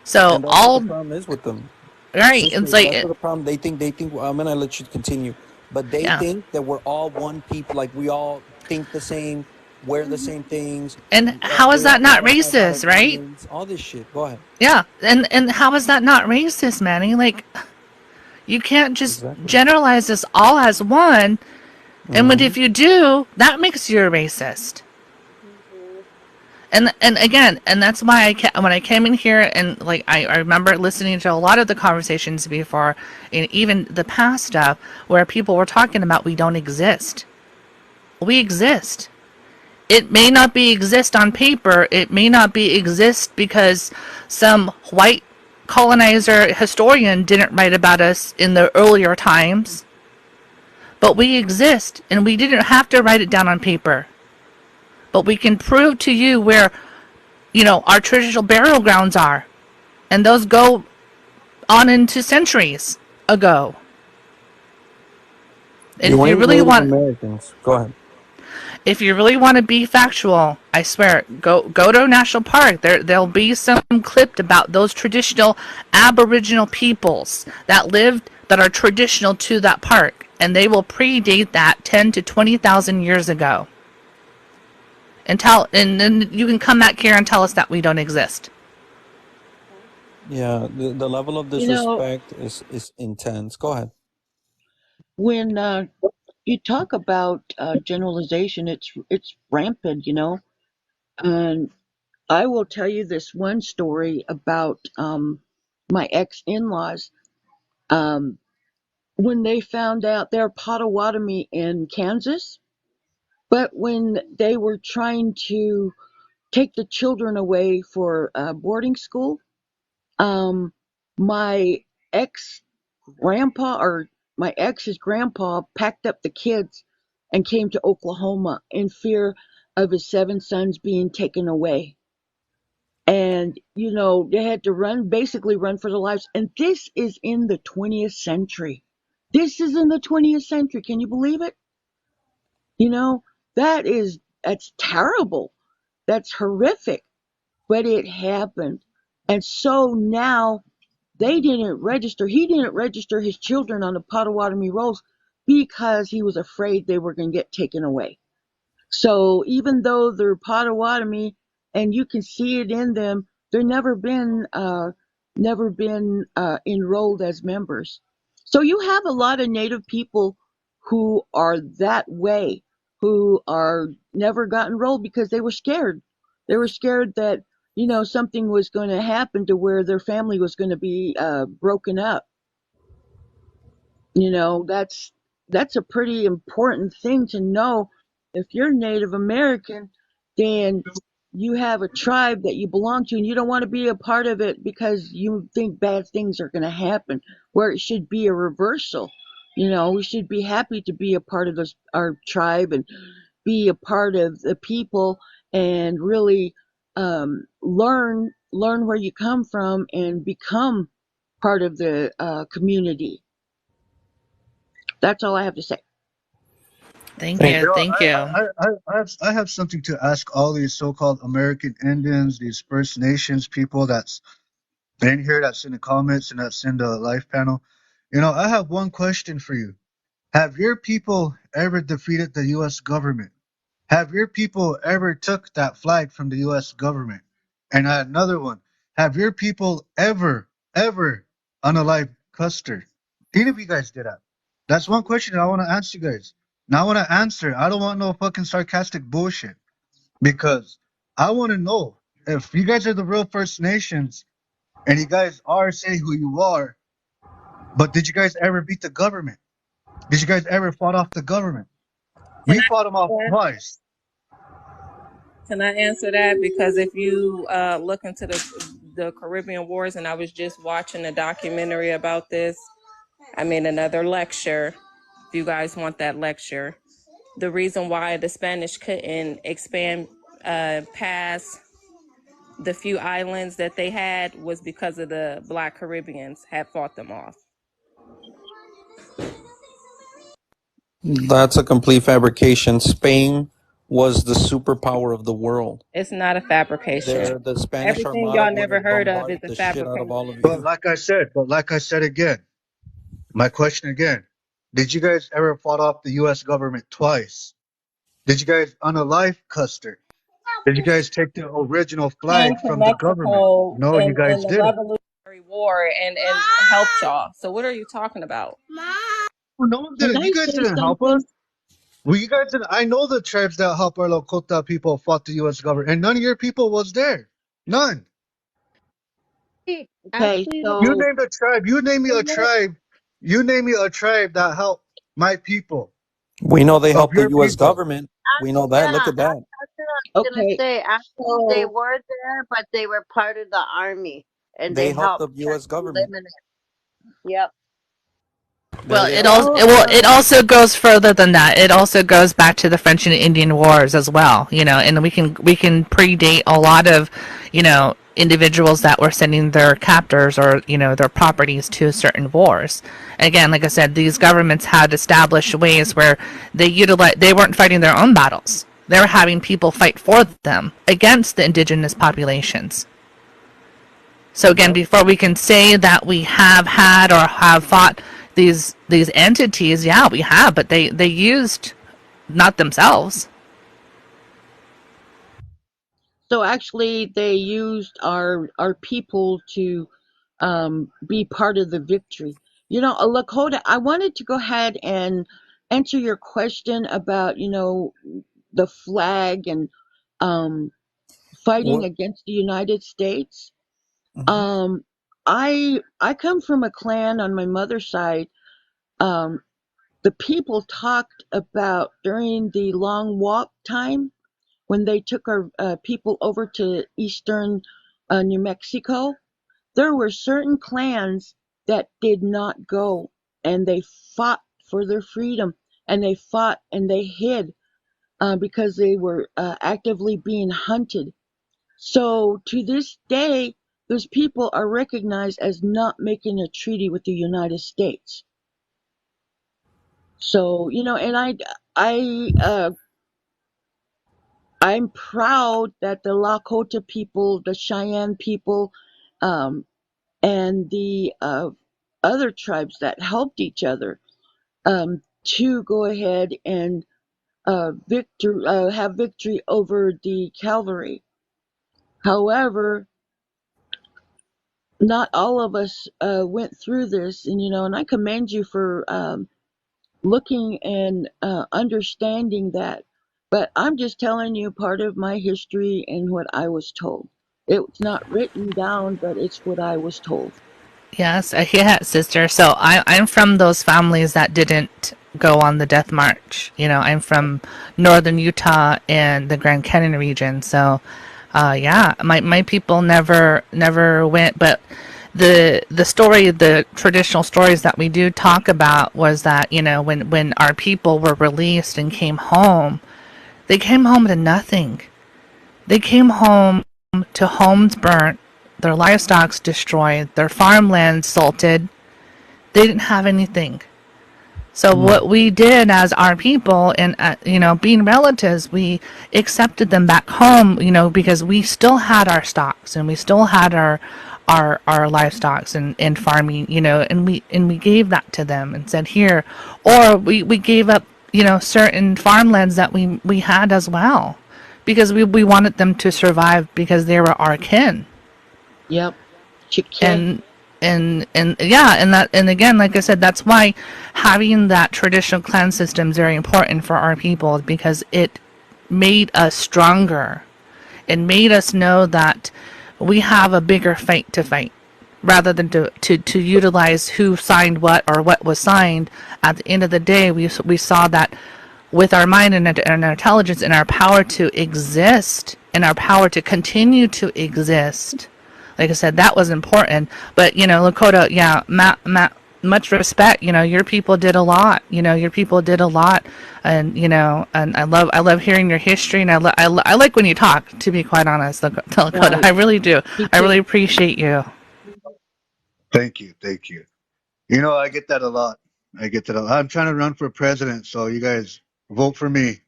[SPEAKER 1] So,
[SPEAKER 6] And that's what the
[SPEAKER 1] all
[SPEAKER 6] problem is with them.
[SPEAKER 1] right. It's
[SPEAKER 6] Sister, that's
[SPEAKER 1] like,
[SPEAKER 6] what the problem. They think. I'm gonna let you continue, but they
[SPEAKER 1] yeah.
[SPEAKER 6] think that we're all one people. Like we all think the same, wear the same things.
[SPEAKER 1] And how is
[SPEAKER 6] We
[SPEAKER 1] that
[SPEAKER 6] all
[SPEAKER 1] not
[SPEAKER 6] gotta have our
[SPEAKER 1] racist, right?
[SPEAKER 6] agreements. All this shit. Go ahead.
[SPEAKER 1] Yeah. And how is that not racist, Manny? Like, you can't just
[SPEAKER 6] Exactly.
[SPEAKER 1] generalize us all as one. And
[SPEAKER 6] Mm-hmm.
[SPEAKER 1] if you do, that makes you a racist.
[SPEAKER 8] Mhm.
[SPEAKER 1] And again, and that's why when I came in here, and like I remember listening to a lot of the conversations before, and even the past stuff, where people were talking about we don't exist. We exist. It may not be exist on paper. It may not be exist because some white colonizer historian didn't write about us in the earlier times. But we exist, and we didn't have to write it down on paper. But we can prove to you where, our traditional burial grounds are. And those go on into centuries ago. And
[SPEAKER 6] You
[SPEAKER 1] if you
[SPEAKER 6] ain't
[SPEAKER 1] really
[SPEAKER 6] Native
[SPEAKER 1] want,
[SPEAKER 6] Americans. Go ahead.
[SPEAKER 1] If you really want to be factual, I swear, go to a national park. There'll be some clipped about those traditional Aboriginal peoples that lived that are traditional to that park, and they will predate that 10 to 20,000 years ago. And then you can come back here and tell us that we don't exist.
[SPEAKER 6] Yeah, the level of
[SPEAKER 5] You know,
[SPEAKER 6] disrespect is intense. Go ahead.
[SPEAKER 5] when you talk about generalization, it's rampant, you know. And I will tell you this one story about my ex in laws. Um, when they found out they're Potawatomi in Kansas, but when they were trying to take the children away for boarding school, um, my ex grandpa or my ex's grandpa packed up the kids and came to Oklahoma in fear of his 7 sons being taken away. And, you know, they had to basically run for their lives. And this is in the 20th century. This is in the 20th century. Can you believe it? You know, that's terrible. That's horrific. But it happened. And so now he didn't register his children on the Potawatomi rolls because he was afraid they were going to get taken away. So even though they're Potawatomi and you can see it in them, they're never been enrolled as members. So you have a lot of Native people who are that way, who are never got enrolled because they were scared. They were scared that something was going to happen to where their family was going to be broken up. That's a pretty important thing to know. If you're Native American, then you have a tribe that you belong to, and you don't want to be a part of it because you think bad things are going to happen, where it should be a reversal. We should be happy to be a part of our tribe and be a part of the people and really learn where you come from and become part of the community. That's all I have to say.
[SPEAKER 1] Thank
[SPEAKER 6] Thank
[SPEAKER 1] you.
[SPEAKER 4] You know,
[SPEAKER 1] Thank you.
[SPEAKER 4] I have something to ask all these so-called American Indians, these First Nations people that's in here, that's in the comments and that's in the live panel. I have one question for you. Have your people ever defeated the U.S. government? Have your people ever took that flag from the U.S. government? And another one. Have your people ever unalived Custer? Any of you guys did that? That's one question I want to ask you guys. Now I want to answer. I don't want no fucking sarcastic bullshit because I want to know if you guys are the real First Nations and you guys are saying who you are, but did you guys ever beat the government? Did you guys ever fought off the government?
[SPEAKER 2] Can
[SPEAKER 4] We
[SPEAKER 2] I
[SPEAKER 4] fought them off
[SPEAKER 2] answer that?
[SPEAKER 4] twice.
[SPEAKER 2] Can I answer that? Because if you look into the Caribbean Wars, and I was just watching a documentary about this. I mean, another lecture. If you guys want that lecture, the reason why the Spanish couldn't expand past the few islands that they had was because of the Black Caribbeans had fought them off.
[SPEAKER 6] That's a complete fabrication. Spain was the superpower of the world.
[SPEAKER 2] It's not a fabrication.
[SPEAKER 6] The Spanish
[SPEAKER 2] Everything
[SPEAKER 6] Armada
[SPEAKER 2] y'all
[SPEAKER 6] would
[SPEAKER 2] never
[SPEAKER 6] have
[SPEAKER 2] heard of is
[SPEAKER 6] bombarded
[SPEAKER 2] a
[SPEAKER 6] the shit out of
[SPEAKER 2] fabrication.
[SPEAKER 6] all of
[SPEAKER 4] But
[SPEAKER 6] you.
[SPEAKER 4] like I said again, my question again, did you guys ever fought off the US government twice? Did you guys unalive Custer? Did you guys take the original
[SPEAKER 2] Came
[SPEAKER 4] flag
[SPEAKER 2] to
[SPEAKER 4] from the government?
[SPEAKER 2] Mexico
[SPEAKER 4] No, you
[SPEAKER 2] in
[SPEAKER 4] guys
[SPEAKER 2] the
[SPEAKER 4] didn't.
[SPEAKER 2] Revolutionary War and helped y'all. So what are you talking about?
[SPEAKER 4] Well, no one
[SPEAKER 5] Can
[SPEAKER 4] did. You
[SPEAKER 5] I
[SPEAKER 4] guys
[SPEAKER 5] say
[SPEAKER 4] didn't help us.
[SPEAKER 5] something?
[SPEAKER 4] Well, you guys didn't. I know the tribes that help our Lakota people fought the US government, and none of your people was there. None.
[SPEAKER 5] Okay,
[SPEAKER 4] You
[SPEAKER 5] so
[SPEAKER 4] named a tribe. You name me a tribe. You name me a tribe that helped my people,
[SPEAKER 6] We know they
[SPEAKER 4] of
[SPEAKER 6] helped the
[SPEAKER 4] your
[SPEAKER 6] U.S.
[SPEAKER 4] people.
[SPEAKER 6] government. We know that. Look
[SPEAKER 8] Yeah,
[SPEAKER 6] at that.
[SPEAKER 8] that's what I was gonna
[SPEAKER 5] okay,
[SPEAKER 8] say. Actually, they
[SPEAKER 5] so
[SPEAKER 8] were there, but they were part of the army, and
[SPEAKER 6] They
[SPEAKER 8] they
[SPEAKER 6] helped the
[SPEAKER 8] helped try
[SPEAKER 6] U.S.
[SPEAKER 8] to
[SPEAKER 6] government.
[SPEAKER 8] eliminate. Yep.
[SPEAKER 6] There they are.
[SPEAKER 1] It also goes further than that. It also goes back to the French and Indian Wars as well. And we can predate a lot of, individuals that were sending their captors or their properties to certain wars. Again, like I said, these governments had established ways where they weren't fighting their own battles. They were having people fight for them against the indigenous populations. So again,
[SPEAKER 5] Yep.
[SPEAKER 1] before we can say that we have had or have fought these entities, yeah, we have, but they used not themselves.
[SPEAKER 5] So actually, they used our people to be part of the victory. You know, Lakota, I wanted to go ahead and answer your question about, the flag and um, fighting
[SPEAKER 6] What?
[SPEAKER 5] against the United States.
[SPEAKER 6] Mhm.
[SPEAKER 5] Um, I come from a clan on my mother's side. Um, the people talked about during the long walk time when they took our people over to eastern New Mexico. There were certain clans that did not go, and they fought for their freedom, and they fought and they hid because they were actively being hunted. So to this day, those people are recognized as not making a treaty with the United States. So, and I'm proud that the Lakota people, the Cheyenne people, um, and the other tribes that helped each other to go ahead and have victory over the cavalry. However, not all of us went through this, and I commend you for looking and understanding that. But I'm just telling you part of my history and what I was told. It's not written down, but it's what I was told.
[SPEAKER 1] Yes, yeah, sister. So I'm from those families that didn't go on the death march. I'm from northern Utah and the Grand Canyon region. So, yeah, my people never went. But the traditional stories that we do talk about was that when our people were released and came home, they came home to nothing. They came home to homes burnt, their livestock destroyed, their farmland salted. They didn't have anything. So
[SPEAKER 4] Mm.
[SPEAKER 1] what we did as our people and being relatives, we accepted them back home, because we still had our stocks and we still had our livestock and farming, and we gave that to them and said here, or we gave up, certain farmlands that we had as well, because we wanted them to survive because they were our kin.
[SPEAKER 5] Yep. Chicken.
[SPEAKER 1] And yeah, and again, like I said, that's why having that traditional clan system is very important for our people, because it made us stronger. It made us know that we have a bigger fight to fight, rather than to utilize who signed what or what was signed. At the end of the day, we saw that with our mind and our intelligence and our power to exist and our power to continue to exist. Like I said, that was important. But Lakota, yeah, much respect. Your people did a lot. Your people did a lot, and I love hearing your history, and I like when you talk. To be quite honest, Lakota,
[SPEAKER 5] Right.
[SPEAKER 1] I really do.
[SPEAKER 5] Me
[SPEAKER 1] I really
[SPEAKER 5] too.
[SPEAKER 1] appreciate you.
[SPEAKER 4] Thank you. Thank you. I get that a lot. I get that a lot. I'm trying to run for president, so you guys vote for me.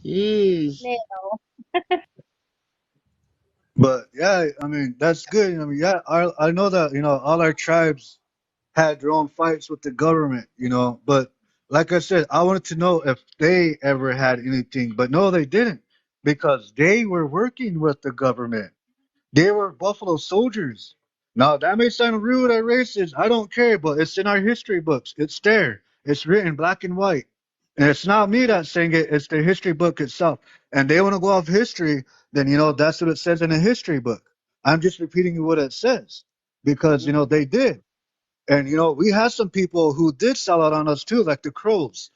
[SPEAKER 5] Jeez.
[SPEAKER 4] But yeah, I mean, that's good. I mean, yeah, I know that, all our tribes had their own fights with the government, but like I said, I wanted to know if they ever had anything, but no, they didn't, because they were working with the government. They were Buffalo Soldiers. Now, that may sound rude or racist. I don't care, but it's in our history books. It's there. It's written black and white. And it's not me that's saying it, it's the history book itself. And they want to go off history, then, that's what it says in the history book. I'm just repeating what it says because, they did. And, we had some people who did sell out on us too, like the Crows.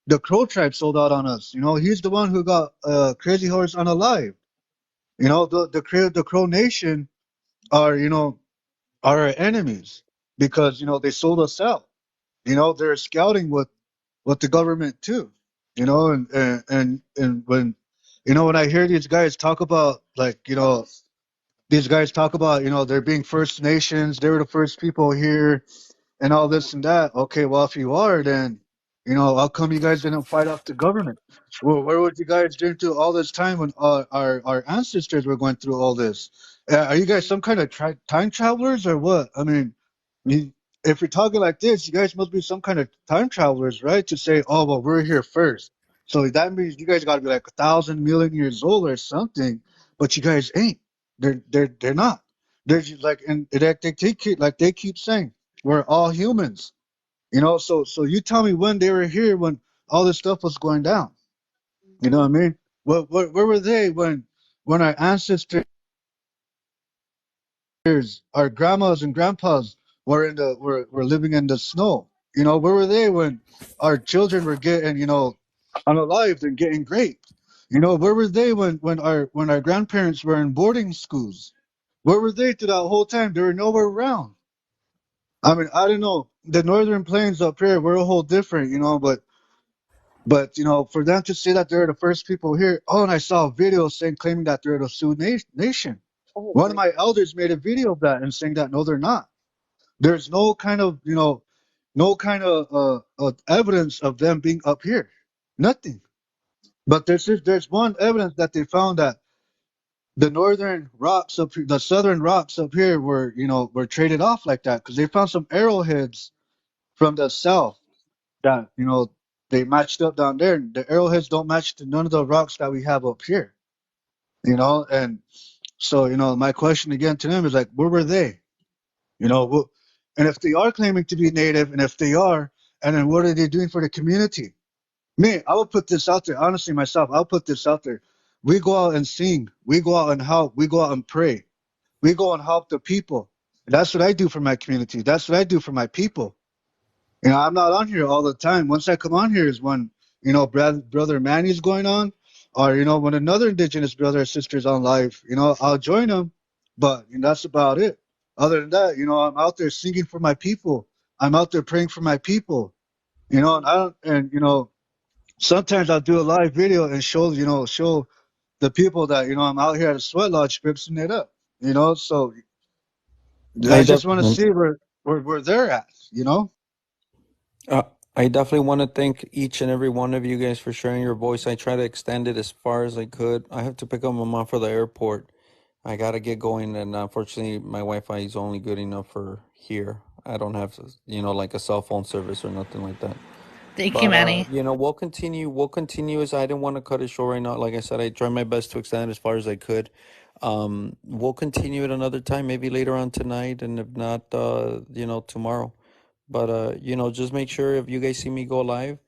[SPEAKER 4] The Crow tribe sold out on us. He's the one who got Crazy Horse unalive. The Crow Nation are are our enemies because they sold us out. They're scouting with the government too. And when when I hear these guys talk about these guys talk about they're being First Nations, they were the first people here and all this and that. Okay, well if you are, then How come you guys didn't fight off the government? Well, where would you guys do to all this time when our ancestors were going through all this? Are you guys some kind of time travelers or what? I mean, you, if you're talking like this, you guys must be some kind of time travelers, right? To say, oh, well, we're here first. So that means you guys got to be like 1,000 million years old or something, but you guys ain't. They're not. They're just like, and they keep saying, we're all humans. So you tell me when they were here when all this stuff was going down. You know what I mean? Where were they when our ancestors, our grandmas and grandpas were living in the snow? Where were they when our children were getting, unalived and getting raped? Where were they when our grandparents were in boarding schools? Where were they through that whole time? They were nowhere around. I mean, I don't know. The northern plains up here, we're a whole different, but for them to say that they're the first people here. Oh, and I saw a video saying claiming that they're the Sioux Nation. One of my elders made a video of that and saying that no, they're not. There's no kind of evidence of them being up here. Nothing. But there's one evidence that they found that the northern rocks the southern rocks up here were traded off like that because they found some arrowheads from the south that they matched up down there. The arrowheads don't match to none of the rocks that we have up here. And so my question again to them is like, where were they? And if they are claiming to be native, and if they are, and then what are they doing for the community? Me, I will put this out there. Honestly, myself, I'll put this out there. We go out and sing. We go out and help. We go out and pray. We go and help the people. That's what I do for my community. That's what I do for my people. I'm not on here all the time. Once I come on here is when, brother Manny's going on, or, when another indigenous brother or sister's on live, I'll join them. But that's about it. Other than that, I'm out there singing for my people. I'm out there praying for my people, and I don't, and, sometimes I'll do a live video and show the people that, I'm out here at a sweat lodge fixing it up, so
[SPEAKER 6] I
[SPEAKER 4] I just want to
[SPEAKER 6] definitely,
[SPEAKER 4] see where they're at.
[SPEAKER 6] uh, I definitely want to thank each and every one of you guys for sharing your voice. I try to extend it as far as I could. I have to pick up my mom for the airport. I gotta get going, and unfortunately, my Wi-Fi is only good enough for here. I don't have, like a cell phone service or nothing like that.
[SPEAKER 1] Thank you,
[SPEAKER 6] But
[SPEAKER 1] Manny.
[SPEAKER 6] we'll continue. We'll continue. As I didn't want to cut it short right now. Like I said, I tried my best to extend it as far as I could. We'll continue it another time, maybe later on tonight, and if not, tomorrow. But just make sure if you guys see me go live,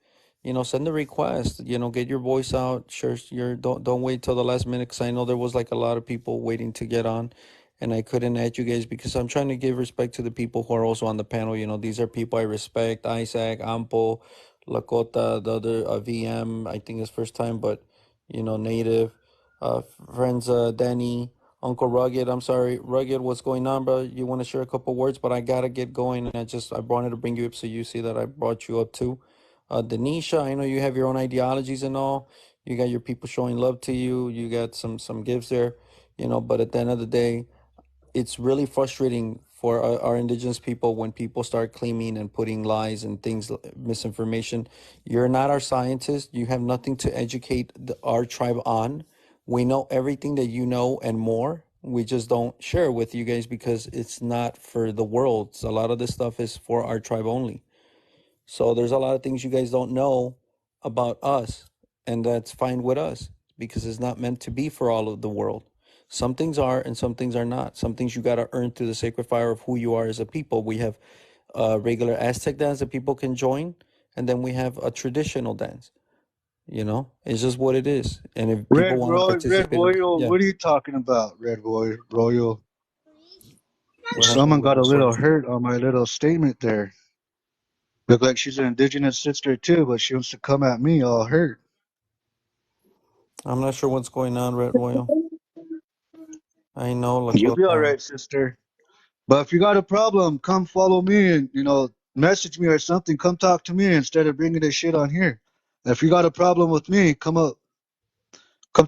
[SPEAKER 6] send a request. Get your voice out. Share your don't wait till the last minute because I know there was like a lot of people waiting to get on, and I couldn't add you guys because I'm trying to give respect to the people who are also on the panel. These are people I respect. Isaac, Ampo, Lakota, the other VM. I think it's first time, but native. Friends, Danny. Uncle Rugged, I'm sorry, Rugged, what's going on, bro? You want to share a couple words, but I gotta get going. I wanted to bring you up so you see that I brought you up too. Denisha, I know you have your own ideologies and all. You got your people showing love to you. You got some gifts there, But at the end of the day, it's really frustrating for our indigenous people when people start claiming and putting lies and things, misinformation. You're not our scientist. You have nothing to educate our tribe on. We know everything that you know and more. We just don't share it with you guys because it's not for the world. So a lot of this stuff is for our tribe only. So there's a lot of things you guys don't know about us, and that's fine with us because it's not meant to be for all of the world. Some things are and some things are not. Some things you got to earn through the sacred fire of who you are as a people. We have a regular Aztec dance that people can join, and then we have a traditional dance. It's just what it is. And if people want to
[SPEAKER 4] Red
[SPEAKER 6] participate,
[SPEAKER 4] Royal,
[SPEAKER 6] yeah,
[SPEAKER 4] what are you talking about, Red Royal?
[SPEAKER 6] what happened
[SPEAKER 4] Someone
[SPEAKER 6] with
[SPEAKER 4] got a
[SPEAKER 6] this
[SPEAKER 4] little
[SPEAKER 6] one?
[SPEAKER 4] hurt on my little statement there. Look like she's an indigenous sister too, but she wants to come at me all hurt.
[SPEAKER 6] I'm not sure what's going on, Red Royal. I know
[SPEAKER 4] You'll be all
[SPEAKER 6] Lakota.
[SPEAKER 4] right, sister. But if you got a problem, come follow me and message me or something. Come talk to me instead of bringing this shit on here. If you got a problem with me, come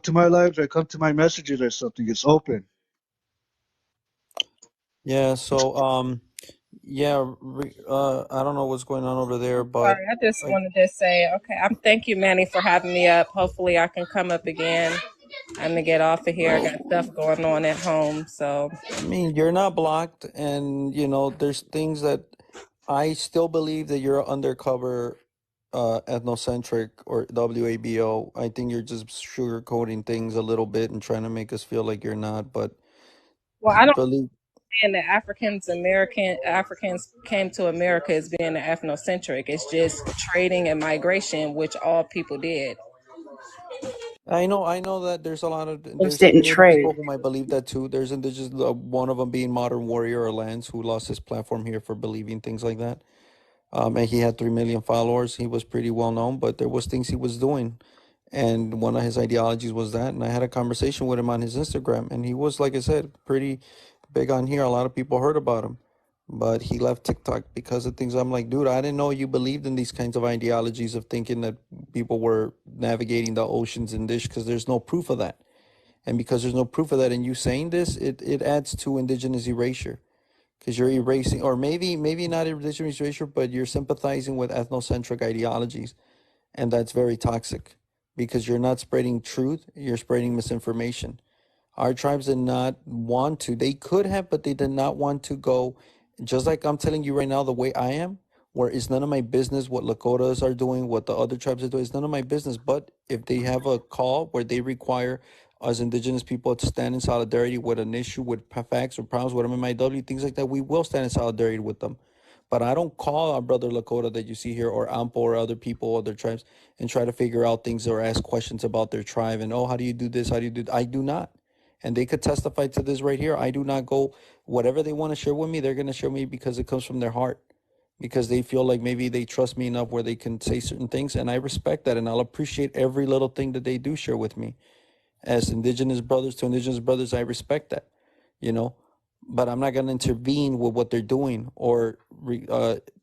[SPEAKER 4] to my lives or come to my messages or something. It's open.
[SPEAKER 6] Yeah, so I don't know what's going on over there, but
[SPEAKER 2] Sorry, I just
[SPEAKER 6] I,
[SPEAKER 2] wanted to say, okay, thank you, Manny, for having me up. Hopefully, I can come up again. I'm gonna get off of here. I got stuff going on at home, so
[SPEAKER 6] I mean, you're not blocked, and there's things that I still believe that you're undercover, ethnocentric or WABO. I think you're just sugarcoating things a little bit and trying to make us feel like you're not. But
[SPEAKER 2] well, I don't
[SPEAKER 6] believe,
[SPEAKER 2] understand that Africans came to America as being ethnocentric. It's just trading and migration, which all people did.
[SPEAKER 6] I know that there's a lot of
[SPEAKER 7] Just
[SPEAKER 6] there's
[SPEAKER 7] didn't
[SPEAKER 6] many people
[SPEAKER 7] trade.
[SPEAKER 6] who might believe that too. There's indigenous, one of them being Modern Warrior or Lance, who lost his platform here for believing things like that. And he had 3 million followers. He was pretty well known, but there was things he was doing, and one of his ideologies was that. And I had a conversation with him on his Instagram, and he was, like I said, pretty big on here. A lot of people heard about him, but he left TikTok because of things. I'm like, dude, I didn't know you believed in these kinds of ideologies of thinking that people were navigating the oceans in this, because there's no proof of that. And because there's no proof of that, and you saying this, it adds to indigenous erasure, because you're erasing, or maybe not indigenous erasure, but you're sympathizing with ethnocentric ideologies, and that's very toxic, because you're not spreading truth, you're spreading misinformation. Our tribes did not want to. They could have, but they did not want to go. Just like I'm telling you right now, the way I am, where it's none of my business what Lakotas are doing, what the other tribes are doing. It's none of my business. But if they have a call where they require us indigenous people to stand in solidarity with an issue, with facts or problems, with MMIW, things like that, we will stand in solidarity with them. But I don't call our brother Lakota that you see here, or Ampo, or other people, other tribes, and try to figure out things or ask questions about their tribe. And, oh, how do you do this? How do you do? I do not. And they could testify to this right here. I do not go, whatever they want to share with me, they're going to share me because it comes from their heart, because they feel like maybe they trust me enough where they can say certain things. And I respect that. And I'll appreciate every little thing that they do share with me. As indigenous brothers to indigenous brothers, I respect that, you know, but I'm not going to intervene with what they're doing, or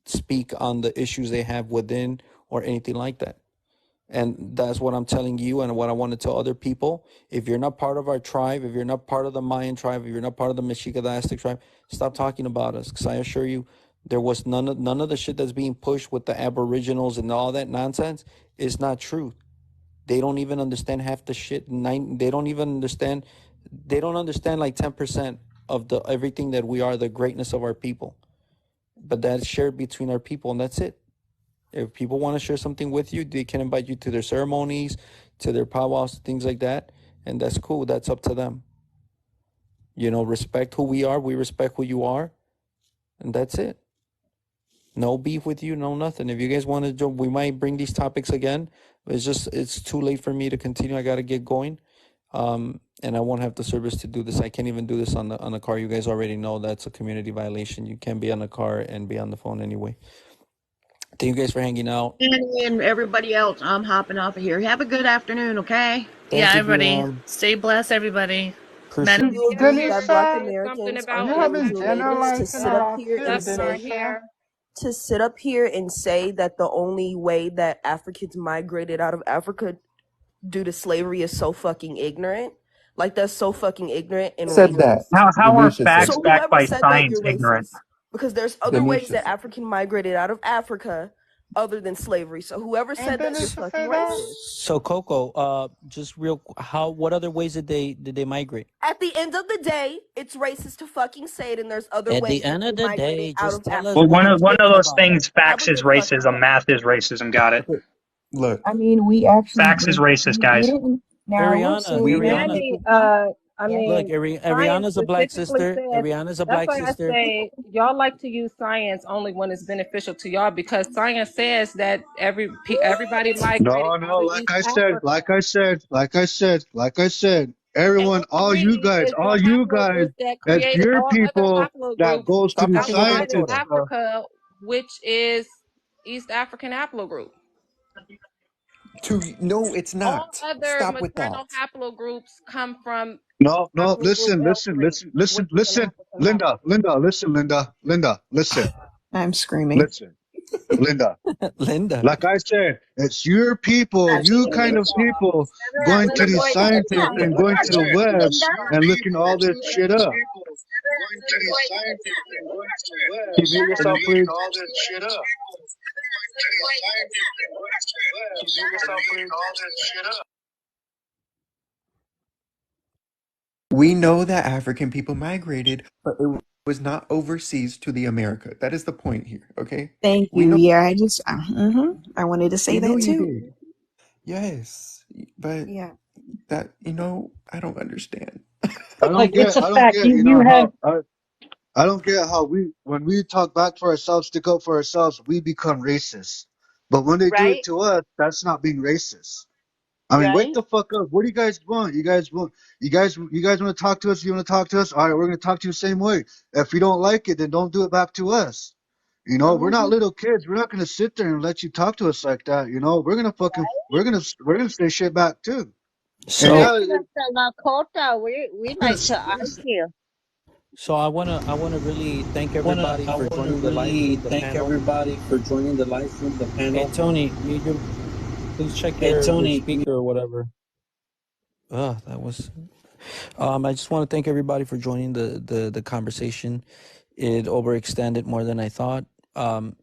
[SPEAKER 6] speak on the issues they have within, or anything like that. And that's what I'm telling you, and what I want to tell other people. If you're not part of our tribe, if you're not part of the Mayan tribe, if you're not part of the Mexica, the Aztec tribe, stop talking about us. Because I assure you, there was none of the shit that's being pushed with the Aboriginals and all that nonsense is not true. They don't even understand half the shit. They don't even understand. They don't understand like 10% of the everything that we are, the greatness of our people. But that's shared between our people, and that's it. If people want to share something with you, they can invite you to their ceremonies, to their powwows, things like that. And that's cool. That's up to them. Respect who we are. We respect who you are. And that's it. No beef with you, no nothing. If you guys want to join, we might bring these topics again. It's too late for me to continue. I got to get going. And I won't have the service to do this. I can't even do this on the car. You guys already know that's a community violation. You can't be on the car and be on the phone anyway. Thank you guys for hanging out.
[SPEAKER 5] And everybody else, I'm hopping off of here. Have a good afternoon, okay?
[SPEAKER 1] Yeah,
[SPEAKER 6] Thank you,
[SPEAKER 1] everybody.
[SPEAKER 6] Dion.
[SPEAKER 1] Stay blessed, everybody.
[SPEAKER 6] Appreciate
[SPEAKER 1] Men.
[SPEAKER 9] Do you
[SPEAKER 2] Yes,
[SPEAKER 9] believe
[SPEAKER 2] yes,
[SPEAKER 10] that Black
[SPEAKER 9] that?
[SPEAKER 2] something
[SPEAKER 10] Americans are
[SPEAKER 2] about
[SPEAKER 9] You
[SPEAKER 10] being
[SPEAKER 9] haven't
[SPEAKER 10] manipulated to
[SPEAKER 9] generalizing
[SPEAKER 10] sit up
[SPEAKER 9] our
[SPEAKER 10] here and
[SPEAKER 2] stuff in our
[SPEAKER 10] say
[SPEAKER 9] citizenship.
[SPEAKER 2] hair.
[SPEAKER 10] and say that the only way that Africans migrated out of Africa due to slavery is so fucking ignorant. Like, that's so fucking ignorant and
[SPEAKER 3] Said that.
[SPEAKER 10] racist.
[SPEAKER 9] How are
[SPEAKER 3] Denisha said
[SPEAKER 10] So
[SPEAKER 9] facts
[SPEAKER 3] that.
[SPEAKER 9] backed
[SPEAKER 10] whoever
[SPEAKER 9] by
[SPEAKER 10] said that,
[SPEAKER 9] science
[SPEAKER 10] you're
[SPEAKER 9] ignorant?
[SPEAKER 10] racist. Because there's other ways
[SPEAKER 3] Denisha
[SPEAKER 10] that
[SPEAKER 3] said
[SPEAKER 10] African migrated out of Africa other than slavery. So whoever
[SPEAKER 9] Ain't
[SPEAKER 10] said that, you're
[SPEAKER 9] Denisha
[SPEAKER 10] fucking
[SPEAKER 9] say that?
[SPEAKER 10] racist.
[SPEAKER 6] So Coco, just what other ways did they migrate?
[SPEAKER 10] At the end of the day, it's racist to fucking say it, and there's other
[SPEAKER 6] At the
[SPEAKER 10] ways that
[SPEAKER 6] end
[SPEAKER 10] they
[SPEAKER 6] of the
[SPEAKER 10] migrated
[SPEAKER 6] day,
[SPEAKER 10] out
[SPEAKER 6] just
[SPEAKER 10] of
[SPEAKER 6] tell us
[SPEAKER 9] Well,
[SPEAKER 10] Africa.
[SPEAKER 6] what you're
[SPEAKER 9] one of
[SPEAKER 6] talking
[SPEAKER 9] those
[SPEAKER 6] about.
[SPEAKER 9] things,
[SPEAKER 10] Have
[SPEAKER 9] facts
[SPEAKER 10] a
[SPEAKER 9] is
[SPEAKER 10] good fucking
[SPEAKER 9] racism,
[SPEAKER 10] day.
[SPEAKER 9] math is racism. Got it.
[SPEAKER 3] okay. Look,
[SPEAKER 11] I mean, we actually
[SPEAKER 9] Facts is
[SPEAKER 11] did.
[SPEAKER 9] racist,
[SPEAKER 11] We
[SPEAKER 9] guys.
[SPEAKER 11] didn't. Now I will
[SPEAKER 6] Ariana,
[SPEAKER 11] say
[SPEAKER 3] we
[SPEAKER 11] that
[SPEAKER 3] were
[SPEAKER 6] Ariana.
[SPEAKER 2] Manny,
[SPEAKER 11] people.
[SPEAKER 2] I
[SPEAKER 11] Yes.
[SPEAKER 6] Look,
[SPEAKER 2] mean, science
[SPEAKER 6] Ariana's a black
[SPEAKER 2] specifically
[SPEAKER 6] sister.
[SPEAKER 2] says
[SPEAKER 6] Ariana's a
[SPEAKER 2] that's
[SPEAKER 6] black
[SPEAKER 2] why I
[SPEAKER 6] sister.
[SPEAKER 2] say y'all like to use science only when it's beneficial to y'all because science says that everybody migrated
[SPEAKER 4] No,
[SPEAKER 2] out
[SPEAKER 4] no,
[SPEAKER 2] of East
[SPEAKER 4] like I said,
[SPEAKER 2] And
[SPEAKER 4] everyone, all you
[SPEAKER 2] three
[SPEAKER 4] guys,
[SPEAKER 2] is the haplogroup that
[SPEAKER 4] that's
[SPEAKER 2] created
[SPEAKER 4] your
[SPEAKER 2] all other
[SPEAKER 4] people that
[SPEAKER 2] haplogroups
[SPEAKER 4] goes to
[SPEAKER 6] Stop
[SPEAKER 4] the
[SPEAKER 6] talking over
[SPEAKER 2] outside of
[SPEAKER 4] scientist
[SPEAKER 6] Lakota.
[SPEAKER 4] stuff.
[SPEAKER 2] Africa, which is East African haplogroup.
[SPEAKER 3] no, it's
[SPEAKER 2] All
[SPEAKER 3] not.
[SPEAKER 2] other
[SPEAKER 3] Stop with
[SPEAKER 2] maternal
[SPEAKER 3] that.
[SPEAKER 2] haplogroups come from
[SPEAKER 4] No, no,
[SPEAKER 2] haplogroup L3, which is an African
[SPEAKER 4] Linda,
[SPEAKER 2] haplogroup.
[SPEAKER 11] I'm screaming.
[SPEAKER 4] listen, Linda.
[SPEAKER 6] Linda.
[SPEAKER 4] Like I said, it's your people, you kind of people going to
[SPEAKER 8] Linda
[SPEAKER 4] the
[SPEAKER 8] boy, shut
[SPEAKER 4] scientists
[SPEAKER 8] up.
[SPEAKER 4] and going to the web
[SPEAKER 8] Linda,
[SPEAKER 4] and looking all this shit up. Can you mute yourself, please?
[SPEAKER 3] We know that African people migrated, but it was not overseas to the America. That is the point here, okay?
[SPEAKER 11] Thank
[SPEAKER 3] We
[SPEAKER 11] you.
[SPEAKER 3] know
[SPEAKER 11] Yeah, I wanted to say
[SPEAKER 3] we know
[SPEAKER 11] that
[SPEAKER 3] you
[SPEAKER 11] too.
[SPEAKER 3] did. Yes, but
[SPEAKER 11] Yeah.
[SPEAKER 3] that I don't understand.
[SPEAKER 9] Like it's a
[SPEAKER 4] I don't
[SPEAKER 9] fact.
[SPEAKER 4] get,
[SPEAKER 9] You have
[SPEAKER 4] I don't get how when we talk back for ourselves, stick up for ourselves, we become racist. But when they do it
[SPEAKER 8] Right?
[SPEAKER 4] to us, that's not being racist. I mean, wake
[SPEAKER 8] Right?
[SPEAKER 4] the fuck up. What do you guys want? You guys want to talk to us? You want to talk to us? All right, we're going to talk to you the same way. If you don't like it, then don't do it back to us. You know, we're not
[SPEAKER 8] Mm-hmm.
[SPEAKER 4] little kids. We're not going to sit there and let you talk to us like that. You know, we're going to say shit back too. And
[SPEAKER 8] That's
[SPEAKER 6] So,
[SPEAKER 4] yeah,
[SPEAKER 8] just Lakota. We
[SPEAKER 4] we're going
[SPEAKER 8] like
[SPEAKER 4] to,
[SPEAKER 8] to argue.
[SPEAKER 6] so I wanna really thank everybody for joining the live
[SPEAKER 12] Really
[SPEAKER 6] room, the
[SPEAKER 12] thank
[SPEAKER 6] panel.
[SPEAKER 12] everybody for joining the live room, the
[SPEAKER 6] Hey
[SPEAKER 12] panel.
[SPEAKER 6] Tony, please check
[SPEAKER 12] Hey
[SPEAKER 6] your
[SPEAKER 12] Tony,
[SPEAKER 6] speaker or whatever. That was. I just want to thank everybody for joining the conversation. It overextended more than I thought. Um,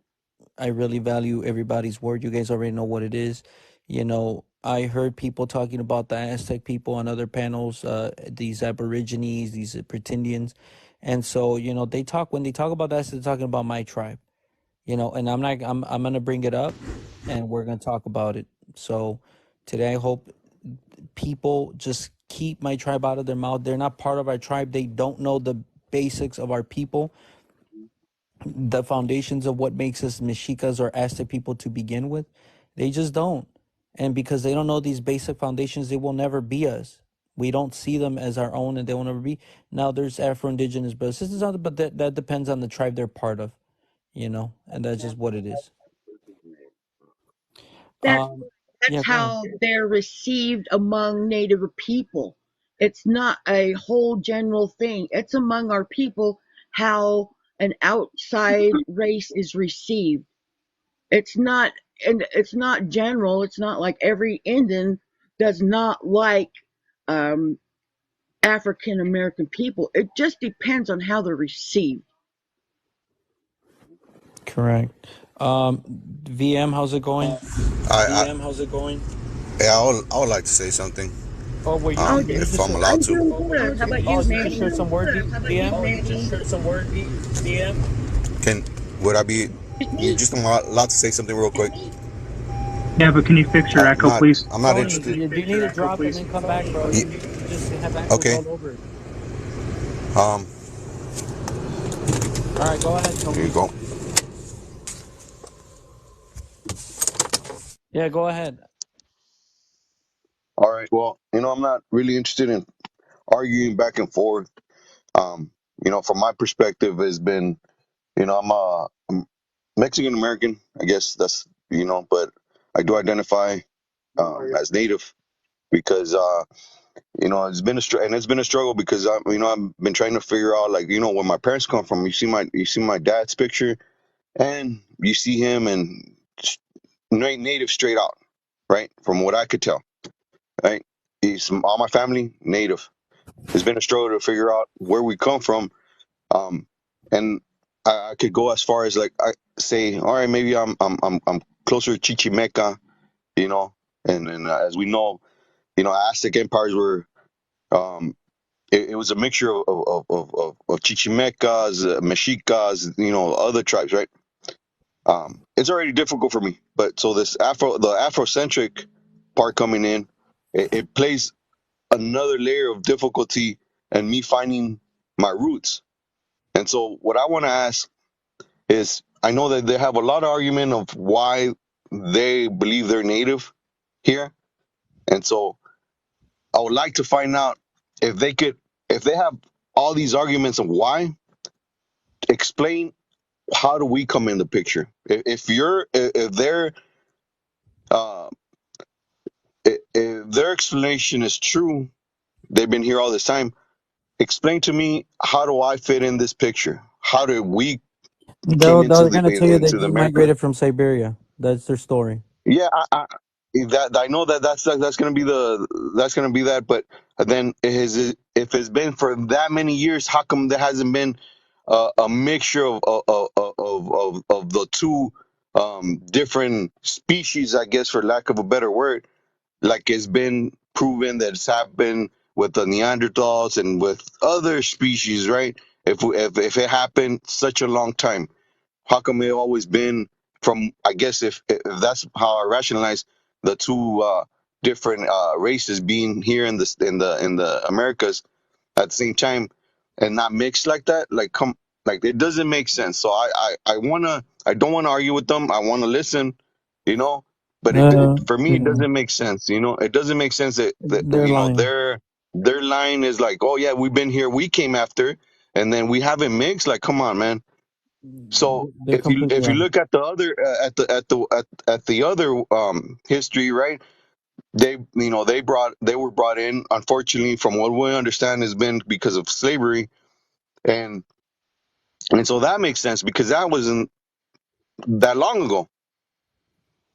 [SPEAKER 6] I really value everybody's word. You guys already know what it is. You know, I heard people talking about the Aztec people on other panels, these Aborigines, these pretendians. And so, when they talk about that, they're talking about my tribe, and I'm going to bring it up and we're going to talk about it. So today, I hope people just keep my tribe out of their mouth. They're not part of our tribe. They don't know the basics of our people, the foundations of what makes us Mexicas or Aztec people to begin with. They just don't. And because they don't know these basic foundations, they will never be us. We don't see them as our own and they will never be. Now there's Afro-Indigenous brothers. This is not, but that depends on the tribe they're part of, and that's just what it is.
[SPEAKER 5] That's
[SPEAKER 6] Um,
[SPEAKER 5] that's
[SPEAKER 6] yeah, go ahead.
[SPEAKER 5] how they're received among Native people. It's not a whole general thing. It's among our people how an outside race is received. It's not, and it's not general. It's not like every Indian does not like um, African American people. It just depends on how they're received.
[SPEAKER 6] Correct. VM, how's it going?
[SPEAKER 12] VM, how's it going? Yeah, I would like to say something,
[SPEAKER 6] Oh, were you
[SPEAKER 5] Oh,
[SPEAKER 6] you
[SPEAKER 12] if
[SPEAKER 6] just
[SPEAKER 12] I'm allowed
[SPEAKER 5] I'm
[SPEAKER 12] to.
[SPEAKER 5] doing good. How about
[SPEAKER 6] oh
[SPEAKER 5] you,
[SPEAKER 6] you just
[SPEAKER 5] Manny?
[SPEAKER 6] shared some words, VM?
[SPEAKER 12] Shared some word, DM. Can would I be
[SPEAKER 5] It's
[SPEAKER 12] you
[SPEAKER 5] me.
[SPEAKER 12] just allowed to say something real quick?
[SPEAKER 9] yeah, but can you fix your
[SPEAKER 12] I'm
[SPEAKER 9] echo,
[SPEAKER 12] not
[SPEAKER 9] please?
[SPEAKER 12] I'm not
[SPEAKER 6] Tony,
[SPEAKER 12] interested.
[SPEAKER 6] you need to drop and then come back, bro.
[SPEAKER 12] Ye-
[SPEAKER 6] You just have echoes
[SPEAKER 12] Okay.
[SPEAKER 6] all over.
[SPEAKER 12] Um.
[SPEAKER 6] All right, go ahead,
[SPEAKER 12] Here you
[SPEAKER 6] Tony.
[SPEAKER 12] go.
[SPEAKER 6] Yeah, go ahead.
[SPEAKER 13] All right. Well, I'm not really interested in arguing back and forth. Um, from my perspective, has been, I'm Mexican American. I guess that's, but I do identify as Native because, and it's been a struggle because I've been trying to figure out, like, where my parents come from. You see my dad's picture, and you see him and Native straight out, right? From what I could tell, right? He's all my family Native. It's been a struggle to figure out where we come from. And I could go as far as, like, I say, all right, maybe I'm closer to Chichimeca, you know, and as we know, Aztec empires were, it was a mixture of Chichimecas, Mexicas, other tribes, right? It's already difficult for me, but so the Afrocentric part coming in, it plays another layer of difficulty and me finding my roots. And so what I want to ask is, I know that they have a lot of argument of why they believe they're native here. And so I would like to find out if if they have all these arguments of why, explain how do we come in the picture? If uh, if their explanation is true, they've been here all this time. Explain to me, how do I fit in this picture? How did we came
[SPEAKER 6] They're gonna tell you that
[SPEAKER 13] into the
[SPEAKER 6] you
[SPEAKER 13] America?
[SPEAKER 6] migrated from Siberia. That's their story.
[SPEAKER 13] Yeah, I know that's gonna be that. But then if it's been for that many years, how come there hasn't been a mixture of the two different species, I guess, for lack of a better word. Like it's been proven that it's happened with the Neanderthals and with other species, right? If it happened such a long time, how come it always been from? I guess if that's how I rationalize the two different races being here in the Americas at the same time and not mixed like that, like come, like it doesn't make sense. So I don't want to argue with them. I want to listen, you know, but for me it doesn't make sense. It doesn't make sense that
[SPEAKER 6] They're lying.
[SPEAKER 13] their line is like, oh yeah, we've been here, we came after, and then we haven't mixed. Like, come on, man. So
[SPEAKER 6] They're completely
[SPEAKER 13] if you
[SPEAKER 6] lying.
[SPEAKER 13] look at the other at the other history, right? They were brought in, unfortunately, from what we understand, has been because of slavery, and so that makes sense because that wasn't that long ago.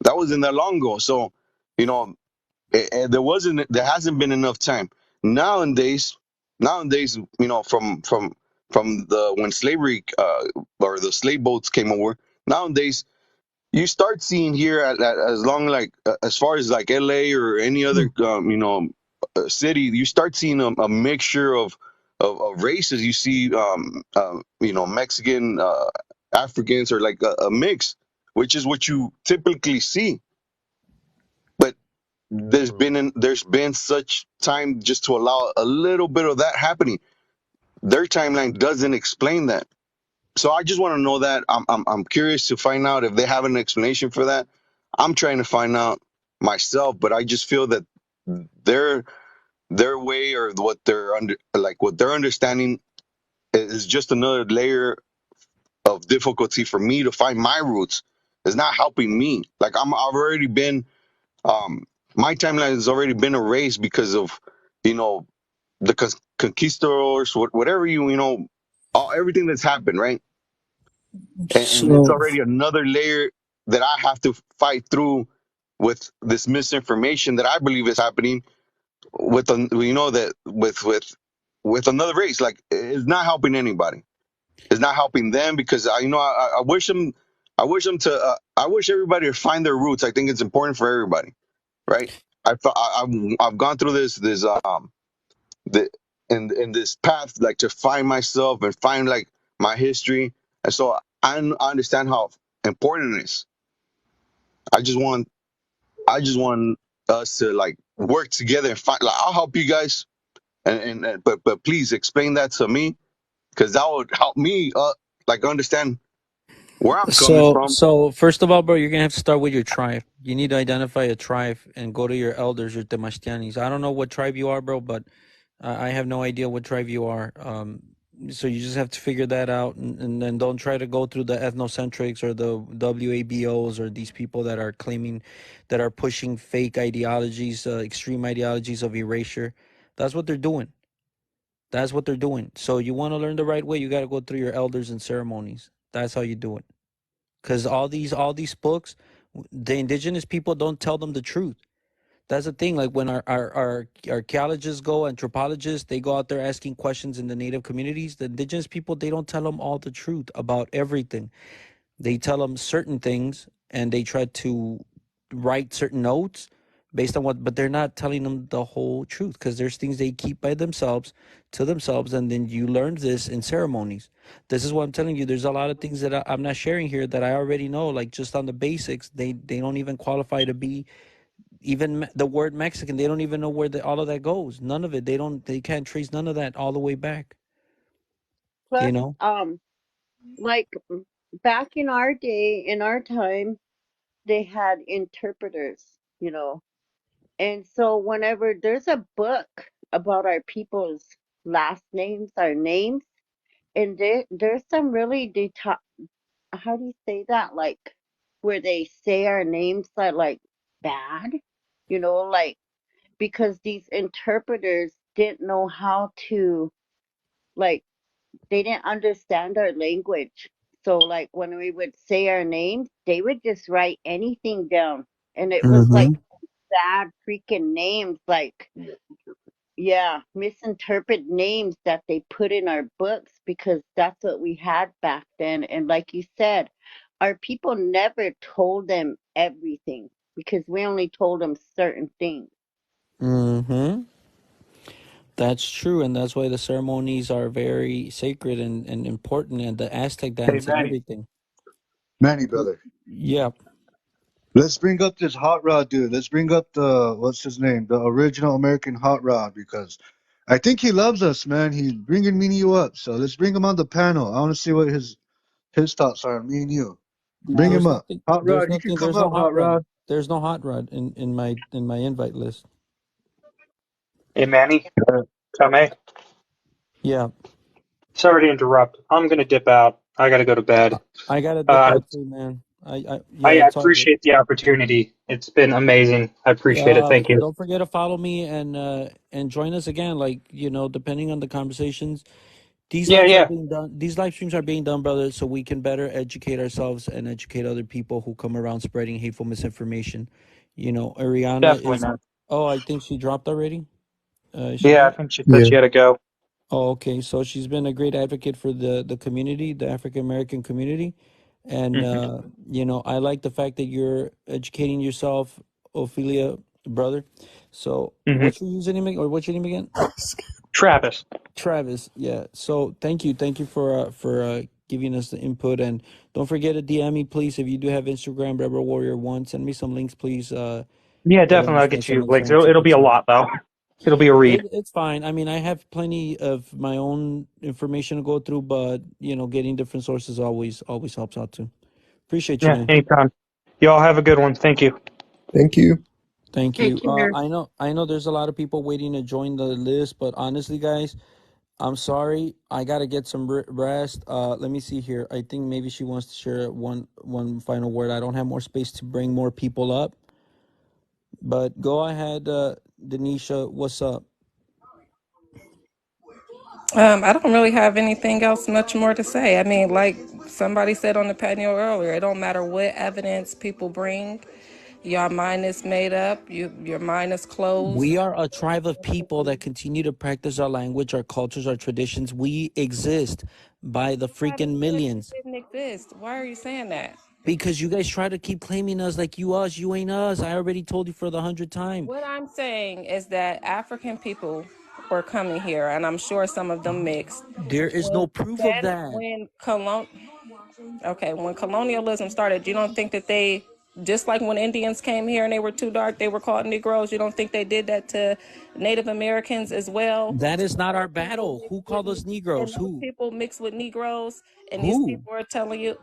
[SPEAKER 13] That wasn't that long ago. So you know there hasn't been enough time nowadays. Nowadays, from the when slavery or the slave boats came over. Nowadays, you start seeing here as long like as far as like LA or any other city, you start seeing a mixture of races. You see Mexican, Africans, or like a mix, which is what you typically see. But there's been such time just to allow a little bit of that happening. Their timeline doesn't explain that. So I just want to know that. I'm curious to find out if they have an explanation for that. I'm trying to find out myself, but I just feel that their their way or what they're understanding is just another layer of difficulty for me to find my roots. It's not helping me. Like I've already been my timeline has already been erased because of you know the conquistadors, whatever everything that's happened, right? And it's
[SPEAKER 6] So,
[SPEAKER 13] already another layer that I have to fight through with this misinformation that I believe is happening with that with another race. Like it's not helping anybody. It's not helping them because I wish them. I wish them to. I wish everybody to find their roots. I think it's important for everybody, right? I've gone through the in this path, like to find myself and find like my history, and so I understand how important it is. I just want I just want us to like work together and find. Like I'll help you guys, but please explain that to me because that would help me like understand where I'm coming from.
[SPEAKER 6] so first of all, bro, you're gonna have to start with your tribe. You need to identify a tribe and go to your elders, your Temashtianis. I don't know what tribe you are, bro, but I have no idea what tribe you are. So you just have to figure that out, and then don't try to go through the ethnocentrics or the WABOs or these people that are claiming, that are pushing fake ideologies, extreme ideologies of erasure. That's what they're doing. That's what they're doing. So you want to learn the right way, you got to go through your elders and ceremonies. That's how you do it. Because all these books, the indigenous people don't tell them the truth. That's the thing. Like when our archaeologists go, anthropologists, they go out there asking questions in the native communities. The indigenous people, they don't tell them all the truth about everything. They tell them certain things, and they try to write certain notes based on what, but they're not telling them the whole truth because there's things they keep by themselves, to themselves, and then you learn this in ceremonies. This is what I'm telling you. There's a lot of things that I'm not sharing here that I already know, like just on the basics. They don't even qualify to be even the word Mexican. They don't even know where all of that goes. None of it. They can't trace none of that all the way back. You
[SPEAKER 8] Plus,
[SPEAKER 6] know.
[SPEAKER 8] like back in our day, in our time, they had interpreters, you know. And so whenever there's a book about our people's last names, our names, and there's some really how do you say that? Like where they say our names are like bad, like because these interpreters didn't know how to like they didn't understand our language. So like when we would say our names, they would just write anything down. And it was like
[SPEAKER 6] Mm-hmm.
[SPEAKER 8] bad freaking names like yeah, misinterpret names that they put in our books because that's what we had back then. And like you said, our people never told them everything because we only told them certain things.
[SPEAKER 6] Mm-hmm. That's true, and that's why the ceremonies are very sacred and important, and the Aztec
[SPEAKER 9] Hey,
[SPEAKER 6] dance and
[SPEAKER 9] Manny.
[SPEAKER 6] everything.
[SPEAKER 4] Manny, brother.
[SPEAKER 6] Yeah.
[SPEAKER 4] Let's bring up this hot rod dude. Let's bring up the what's his name, the original American hot rod, because I think he loves us, man. He's bringing me and you up. So let's bring him on the panel. I want to see what his thoughts are on me and you. Bring
[SPEAKER 6] There's
[SPEAKER 4] him up.
[SPEAKER 6] nothing.
[SPEAKER 4] Hot
[SPEAKER 6] There's
[SPEAKER 4] rod, you can
[SPEAKER 6] nothing.
[SPEAKER 4] come
[SPEAKER 6] There's no
[SPEAKER 4] up,
[SPEAKER 6] hot
[SPEAKER 4] hot
[SPEAKER 6] rod.
[SPEAKER 4] rod.
[SPEAKER 6] There's no hot rod in my invite list.
[SPEAKER 9] Hey, Manny.
[SPEAKER 4] Uh,
[SPEAKER 9] Tame.
[SPEAKER 6] Yeah.
[SPEAKER 9] Sorry to interrupt. I'm gonna dip out. I gotta go to
[SPEAKER 6] I,
[SPEAKER 9] bed.
[SPEAKER 6] I gotta dip
[SPEAKER 9] Uh,
[SPEAKER 6] out too, man. Yeah,
[SPEAKER 9] I
[SPEAKER 6] it's all good.
[SPEAKER 9] appreciate the opportunity. It's been amazing. I appreciate it.
[SPEAKER 6] Yeah,
[SPEAKER 9] Thank you.
[SPEAKER 6] don't forget to follow me and join us again. Like, depending on the conversations, these
[SPEAKER 9] Yeah,
[SPEAKER 6] lives are
[SPEAKER 9] yeah,
[SPEAKER 6] being done. These live streams are being done, brother, so we can better educate ourselves and educate other people who come around spreading hateful misinformation. Ariana
[SPEAKER 9] definitely,
[SPEAKER 6] is.
[SPEAKER 9] man.
[SPEAKER 6] Oh, I think she dropped already. Is she
[SPEAKER 9] Yeah, I
[SPEAKER 6] here?
[SPEAKER 9] think she said
[SPEAKER 4] yeah.
[SPEAKER 9] she had to go.
[SPEAKER 6] Oh, okay. So she's been a great advocate for the community, the African American community, and
[SPEAKER 9] Hmm.
[SPEAKER 6] I like the fact that you're educating yourself, Ophelia, brother. So
[SPEAKER 9] Hmm.
[SPEAKER 6] what's your username or what's your name again?
[SPEAKER 9] Travis.
[SPEAKER 6] Travis. Yeah. So thank you for giving us the input, and don't forget to DM me, please, if you do have Instagram, Rebel Warrior One. Send me some links, please.
[SPEAKER 9] Yeah,
[SPEAKER 6] I want
[SPEAKER 9] definitely.
[SPEAKER 6] to
[SPEAKER 9] I'll
[SPEAKER 6] send
[SPEAKER 9] get
[SPEAKER 6] some
[SPEAKER 9] you
[SPEAKER 6] links. I
[SPEAKER 9] links.
[SPEAKER 6] want to
[SPEAKER 9] It'll
[SPEAKER 6] check
[SPEAKER 9] be
[SPEAKER 6] it
[SPEAKER 9] a
[SPEAKER 6] out.
[SPEAKER 9] lot though. It'll be a read.
[SPEAKER 6] It's fine. I mean, I have plenty of my own information to go through, but getting different sources always helps out too. Appreciate you,
[SPEAKER 9] Yeah,
[SPEAKER 6] man.
[SPEAKER 9] anytime. Y'all have a good one. Thank you.
[SPEAKER 3] Thank you.
[SPEAKER 6] Thank
[SPEAKER 5] Take
[SPEAKER 6] you.
[SPEAKER 5] care.
[SPEAKER 6] I know there's a lot of people waiting to join the list, but honestly, guys, I'm sorry. I gotta get some rest. Let me see here. I think maybe she wants to share one final word. I don't have more space to bring more people up, but go ahead, Denisha. What's up?
[SPEAKER 2] I don't really have anything else much more to say. I mean, like somebody said on the panel earlier, it don't matter what evidence people bring. Your mind is made up. Your mind is closed.
[SPEAKER 6] We are a tribe of people that continue to practice our language, our cultures, our traditions. We exist by the
[SPEAKER 2] Nobody
[SPEAKER 6] freaking
[SPEAKER 2] said we
[SPEAKER 6] millions.
[SPEAKER 2] didn't exist. Why are you saying that?
[SPEAKER 6] Because you guys try to keep claiming us like you us, you ain't us. I already told you for the 100th time.
[SPEAKER 2] What I'm saying is that African people were coming here, and I'm sure some of them mixed.
[SPEAKER 6] There is
[SPEAKER 2] When
[SPEAKER 6] no proof of
[SPEAKER 2] then
[SPEAKER 6] that.
[SPEAKER 2] when when colonialism started, you don't think that they, just like when Indians came here and they were too dark, they were called Negroes. You don't think they did that to Native Americans as well?
[SPEAKER 6] That is not our
[SPEAKER 2] Those people
[SPEAKER 6] battle.
[SPEAKER 2] mixed
[SPEAKER 6] Who
[SPEAKER 2] with
[SPEAKER 6] called us Negroes? Who?
[SPEAKER 2] Negroes, and these
[SPEAKER 6] Who?
[SPEAKER 2] people are telling you.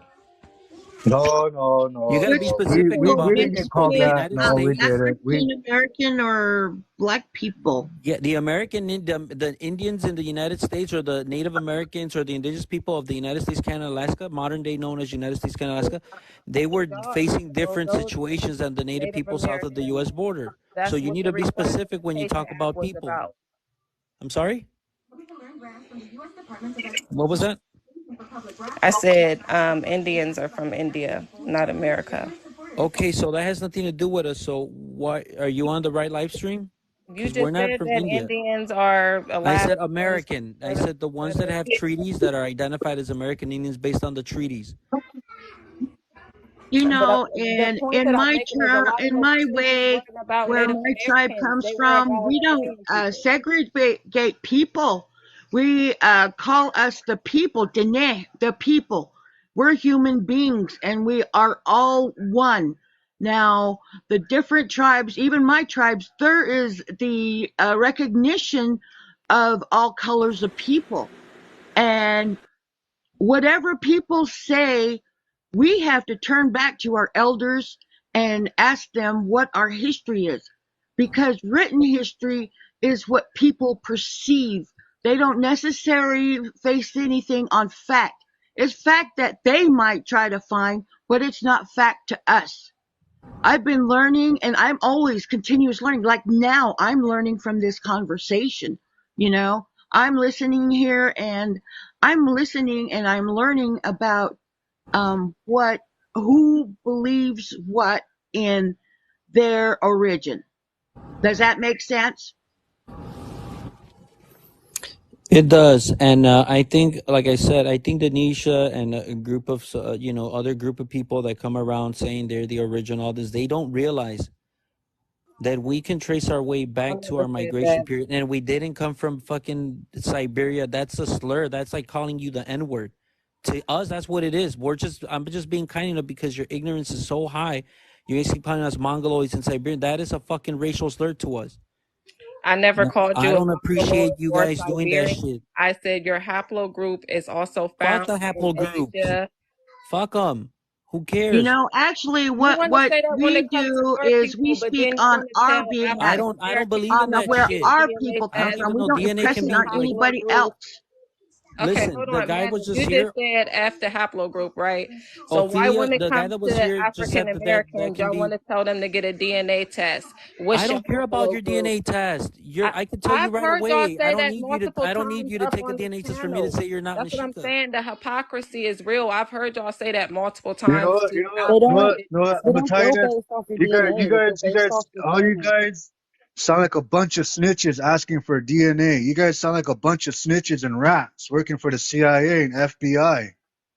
[SPEAKER 4] No, no,
[SPEAKER 6] You
[SPEAKER 4] no,
[SPEAKER 6] got to
[SPEAKER 5] Which
[SPEAKER 6] be
[SPEAKER 4] no. We,
[SPEAKER 6] specific
[SPEAKER 4] we
[SPEAKER 5] people
[SPEAKER 6] about
[SPEAKER 4] we
[SPEAKER 6] the
[SPEAKER 4] didn't get
[SPEAKER 5] mixed
[SPEAKER 6] people.
[SPEAKER 4] called
[SPEAKER 6] The
[SPEAKER 5] with
[SPEAKER 4] that.
[SPEAKER 6] United
[SPEAKER 4] No, we
[SPEAKER 6] States.
[SPEAKER 4] didn't. We
[SPEAKER 5] African American or black people?
[SPEAKER 6] Yeah, the Indians in the United States, or the Native Americans, or the indigenous people of the United States, Canada, Alaska, modern day known as United States, Canada, Alaska, they were facing different
[SPEAKER 2] Those
[SPEAKER 6] situations than the Native
[SPEAKER 2] Native
[SPEAKER 6] people south of the
[SPEAKER 2] Americans.
[SPEAKER 6] U.S. border. So
[SPEAKER 2] That's
[SPEAKER 6] you
[SPEAKER 2] what
[SPEAKER 6] need
[SPEAKER 2] the
[SPEAKER 6] to be specific when you
[SPEAKER 2] Reclassification
[SPEAKER 6] talk
[SPEAKER 2] Act
[SPEAKER 6] about
[SPEAKER 2] was
[SPEAKER 6] people.
[SPEAKER 2] about.
[SPEAKER 6] I'm sorry. What was that?
[SPEAKER 2] I said Indians are from India, not America.
[SPEAKER 6] Okay, so that has nothing to do with us. So why are you on the right live stream?
[SPEAKER 2] You
[SPEAKER 6] Because we're
[SPEAKER 2] just
[SPEAKER 6] not
[SPEAKER 2] said
[SPEAKER 6] from
[SPEAKER 2] that
[SPEAKER 6] India.
[SPEAKER 2] Indians are
[SPEAKER 6] I said
[SPEAKER 2] Alaskans.
[SPEAKER 6] American. I said the ones that have treaties that are identified as American Indians based on the treaties.
[SPEAKER 2] But the
[SPEAKER 5] And
[SPEAKER 2] point that I'm making is a lot of
[SPEAKER 5] in
[SPEAKER 2] those
[SPEAKER 5] my
[SPEAKER 2] treaties
[SPEAKER 5] way,
[SPEAKER 2] weren't about
[SPEAKER 5] where
[SPEAKER 2] Native
[SPEAKER 5] my tribe
[SPEAKER 2] Americans.
[SPEAKER 5] comes
[SPEAKER 2] They were
[SPEAKER 5] from,
[SPEAKER 2] about
[SPEAKER 5] we don't
[SPEAKER 2] Indian people.
[SPEAKER 5] segregate people. We call us the people, Dene, the people. We're human beings, and we are all one. Now, the different tribes, even my tribes, there is the recognition of all colors of people. And whatever people say, we have to turn back to our elders and ask them what our history is. Because written history is what people perceive. They don't necessarily face anything on fact. It's fact that they might try to find, but it's not fact to us. I've been learning and I'm always continuous learning. Like now I'm learning from this conversation, you know. I'm listening here and I'm listening and I'm learning about what who believes what in their origin. Does that make sense?
[SPEAKER 6] It does, and I think, like I said, I think Denisha and a group of other group of people that come around saying they're the original, all this, they don't realize that we can trace our way
[SPEAKER 2] I
[SPEAKER 6] back to
[SPEAKER 2] never
[SPEAKER 6] our
[SPEAKER 2] said
[SPEAKER 6] migration
[SPEAKER 2] that.
[SPEAKER 6] period, and we didn't come from fucking Siberia. That's a slur. That's like calling you the N word. To us, that's what it is. I'm just being kind enough because your ignorance is so high. You guys keep calling us Mongoloids and Siberian. That is a fucking racial slur to us.
[SPEAKER 2] I never called
[SPEAKER 6] I
[SPEAKER 2] you a
[SPEAKER 6] don't
[SPEAKER 2] Mongoloid
[SPEAKER 6] appreciate you
[SPEAKER 2] or
[SPEAKER 6] guys doing that
[SPEAKER 2] Siberian.
[SPEAKER 6] shit.
[SPEAKER 2] I said your haplogroup is also
[SPEAKER 6] Fuck
[SPEAKER 2] found
[SPEAKER 6] the
[SPEAKER 2] in
[SPEAKER 6] haplogroups.
[SPEAKER 2] Asia.
[SPEAKER 6] Fuck them. Who
[SPEAKER 5] You
[SPEAKER 6] cares?
[SPEAKER 5] know, actually,
[SPEAKER 2] You
[SPEAKER 5] what
[SPEAKER 2] want to
[SPEAKER 5] what
[SPEAKER 2] say that when
[SPEAKER 5] we
[SPEAKER 2] it comes to
[SPEAKER 5] do
[SPEAKER 2] our
[SPEAKER 5] is we
[SPEAKER 2] people, but
[SPEAKER 5] speak
[SPEAKER 2] then you
[SPEAKER 5] on
[SPEAKER 2] want to
[SPEAKER 5] our
[SPEAKER 2] tell
[SPEAKER 5] behalf
[SPEAKER 2] African
[SPEAKER 6] I don't
[SPEAKER 2] Americans
[SPEAKER 6] believe
[SPEAKER 2] to
[SPEAKER 6] in
[SPEAKER 5] on
[SPEAKER 6] that
[SPEAKER 2] take
[SPEAKER 5] where
[SPEAKER 2] a
[SPEAKER 6] shit.
[SPEAKER 5] our
[SPEAKER 2] DNA
[SPEAKER 5] people
[SPEAKER 6] I
[SPEAKER 5] come
[SPEAKER 6] don't
[SPEAKER 2] test
[SPEAKER 5] from.
[SPEAKER 6] even
[SPEAKER 5] We
[SPEAKER 6] know
[SPEAKER 5] don't
[SPEAKER 6] DNA
[SPEAKER 2] to
[SPEAKER 5] impress
[SPEAKER 6] can
[SPEAKER 5] it
[SPEAKER 2] see
[SPEAKER 5] on
[SPEAKER 6] be like.
[SPEAKER 5] anybody
[SPEAKER 2] haplogroup.
[SPEAKER 5] else.
[SPEAKER 2] Okay,
[SPEAKER 6] Listen,
[SPEAKER 2] hold
[SPEAKER 6] the
[SPEAKER 2] on,
[SPEAKER 6] guy
[SPEAKER 2] Manny.
[SPEAKER 6] was just
[SPEAKER 2] You just
[SPEAKER 6] here.
[SPEAKER 2] said F the haplogroup, right? So why, when
[SPEAKER 6] Ophelia,
[SPEAKER 2] it
[SPEAKER 6] the guy
[SPEAKER 2] comes
[SPEAKER 6] that was
[SPEAKER 2] to
[SPEAKER 6] here, just
[SPEAKER 2] African
[SPEAKER 6] said that
[SPEAKER 2] Americans,
[SPEAKER 6] can
[SPEAKER 2] y'all want
[SPEAKER 6] be.
[SPEAKER 2] to tell them to get a DNA test?
[SPEAKER 6] I
[SPEAKER 2] What's your
[SPEAKER 6] don't care about your
[SPEAKER 2] haplogroup?
[SPEAKER 6] DNA test.
[SPEAKER 2] I,
[SPEAKER 6] I can tell you
[SPEAKER 2] I've
[SPEAKER 6] right
[SPEAKER 2] heard y'all
[SPEAKER 6] away.
[SPEAKER 2] say that multiple
[SPEAKER 6] I don't need
[SPEAKER 2] times
[SPEAKER 6] you to
[SPEAKER 2] up
[SPEAKER 6] take a
[SPEAKER 2] on the
[SPEAKER 6] DNA test for me to
[SPEAKER 2] channel.
[SPEAKER 6] say you're not
[SPEAKER 2] That's what I'm
[SPEAKER 6] Mexica.
[SPEAKER 2] saying. The hypocrisy is real. I've heard y'all say that multiple
[SPEAKER 4] You know
[SPEAKER 2] times
[SPEAKER 4] what?
[SPEAKER 2] to
[SPEAKER 4] You know what?
[SPEAKER 14] They
[SPEAKER 4] You know
[SPEAKER 2] Afro
[SPEAKER 14] don't
[SPEAKER 4] what? You know what?
[SPEAKER 2] indigenous
[SPEAKER 4] I'm
[SPEAKER 14] they
[SPEAKER 4] gonna
[SPEAKER 14] don't
[SPEAKER 4] tell you
[SPEAKER 2] people.
[SPEAKER 14] go
[SPEAKER 4] this.
[SPEAKER 14] based off your
[SPEAKER 4] You guys, you
[SPEAKER 14] DNA. They go
[SPEAKER 4] guys, you
[SPEAKER 14] based
[SPEAKER 4] guys,
[SPEAKER 14] off your
[SPEAKER 4] all you
[SPEAKER 14] family.
[SPEAKER 4] guys sound like a bunch of snitches asking for DNA. You guys sound like a bunch of snitches and rats working for the CIA and FBI.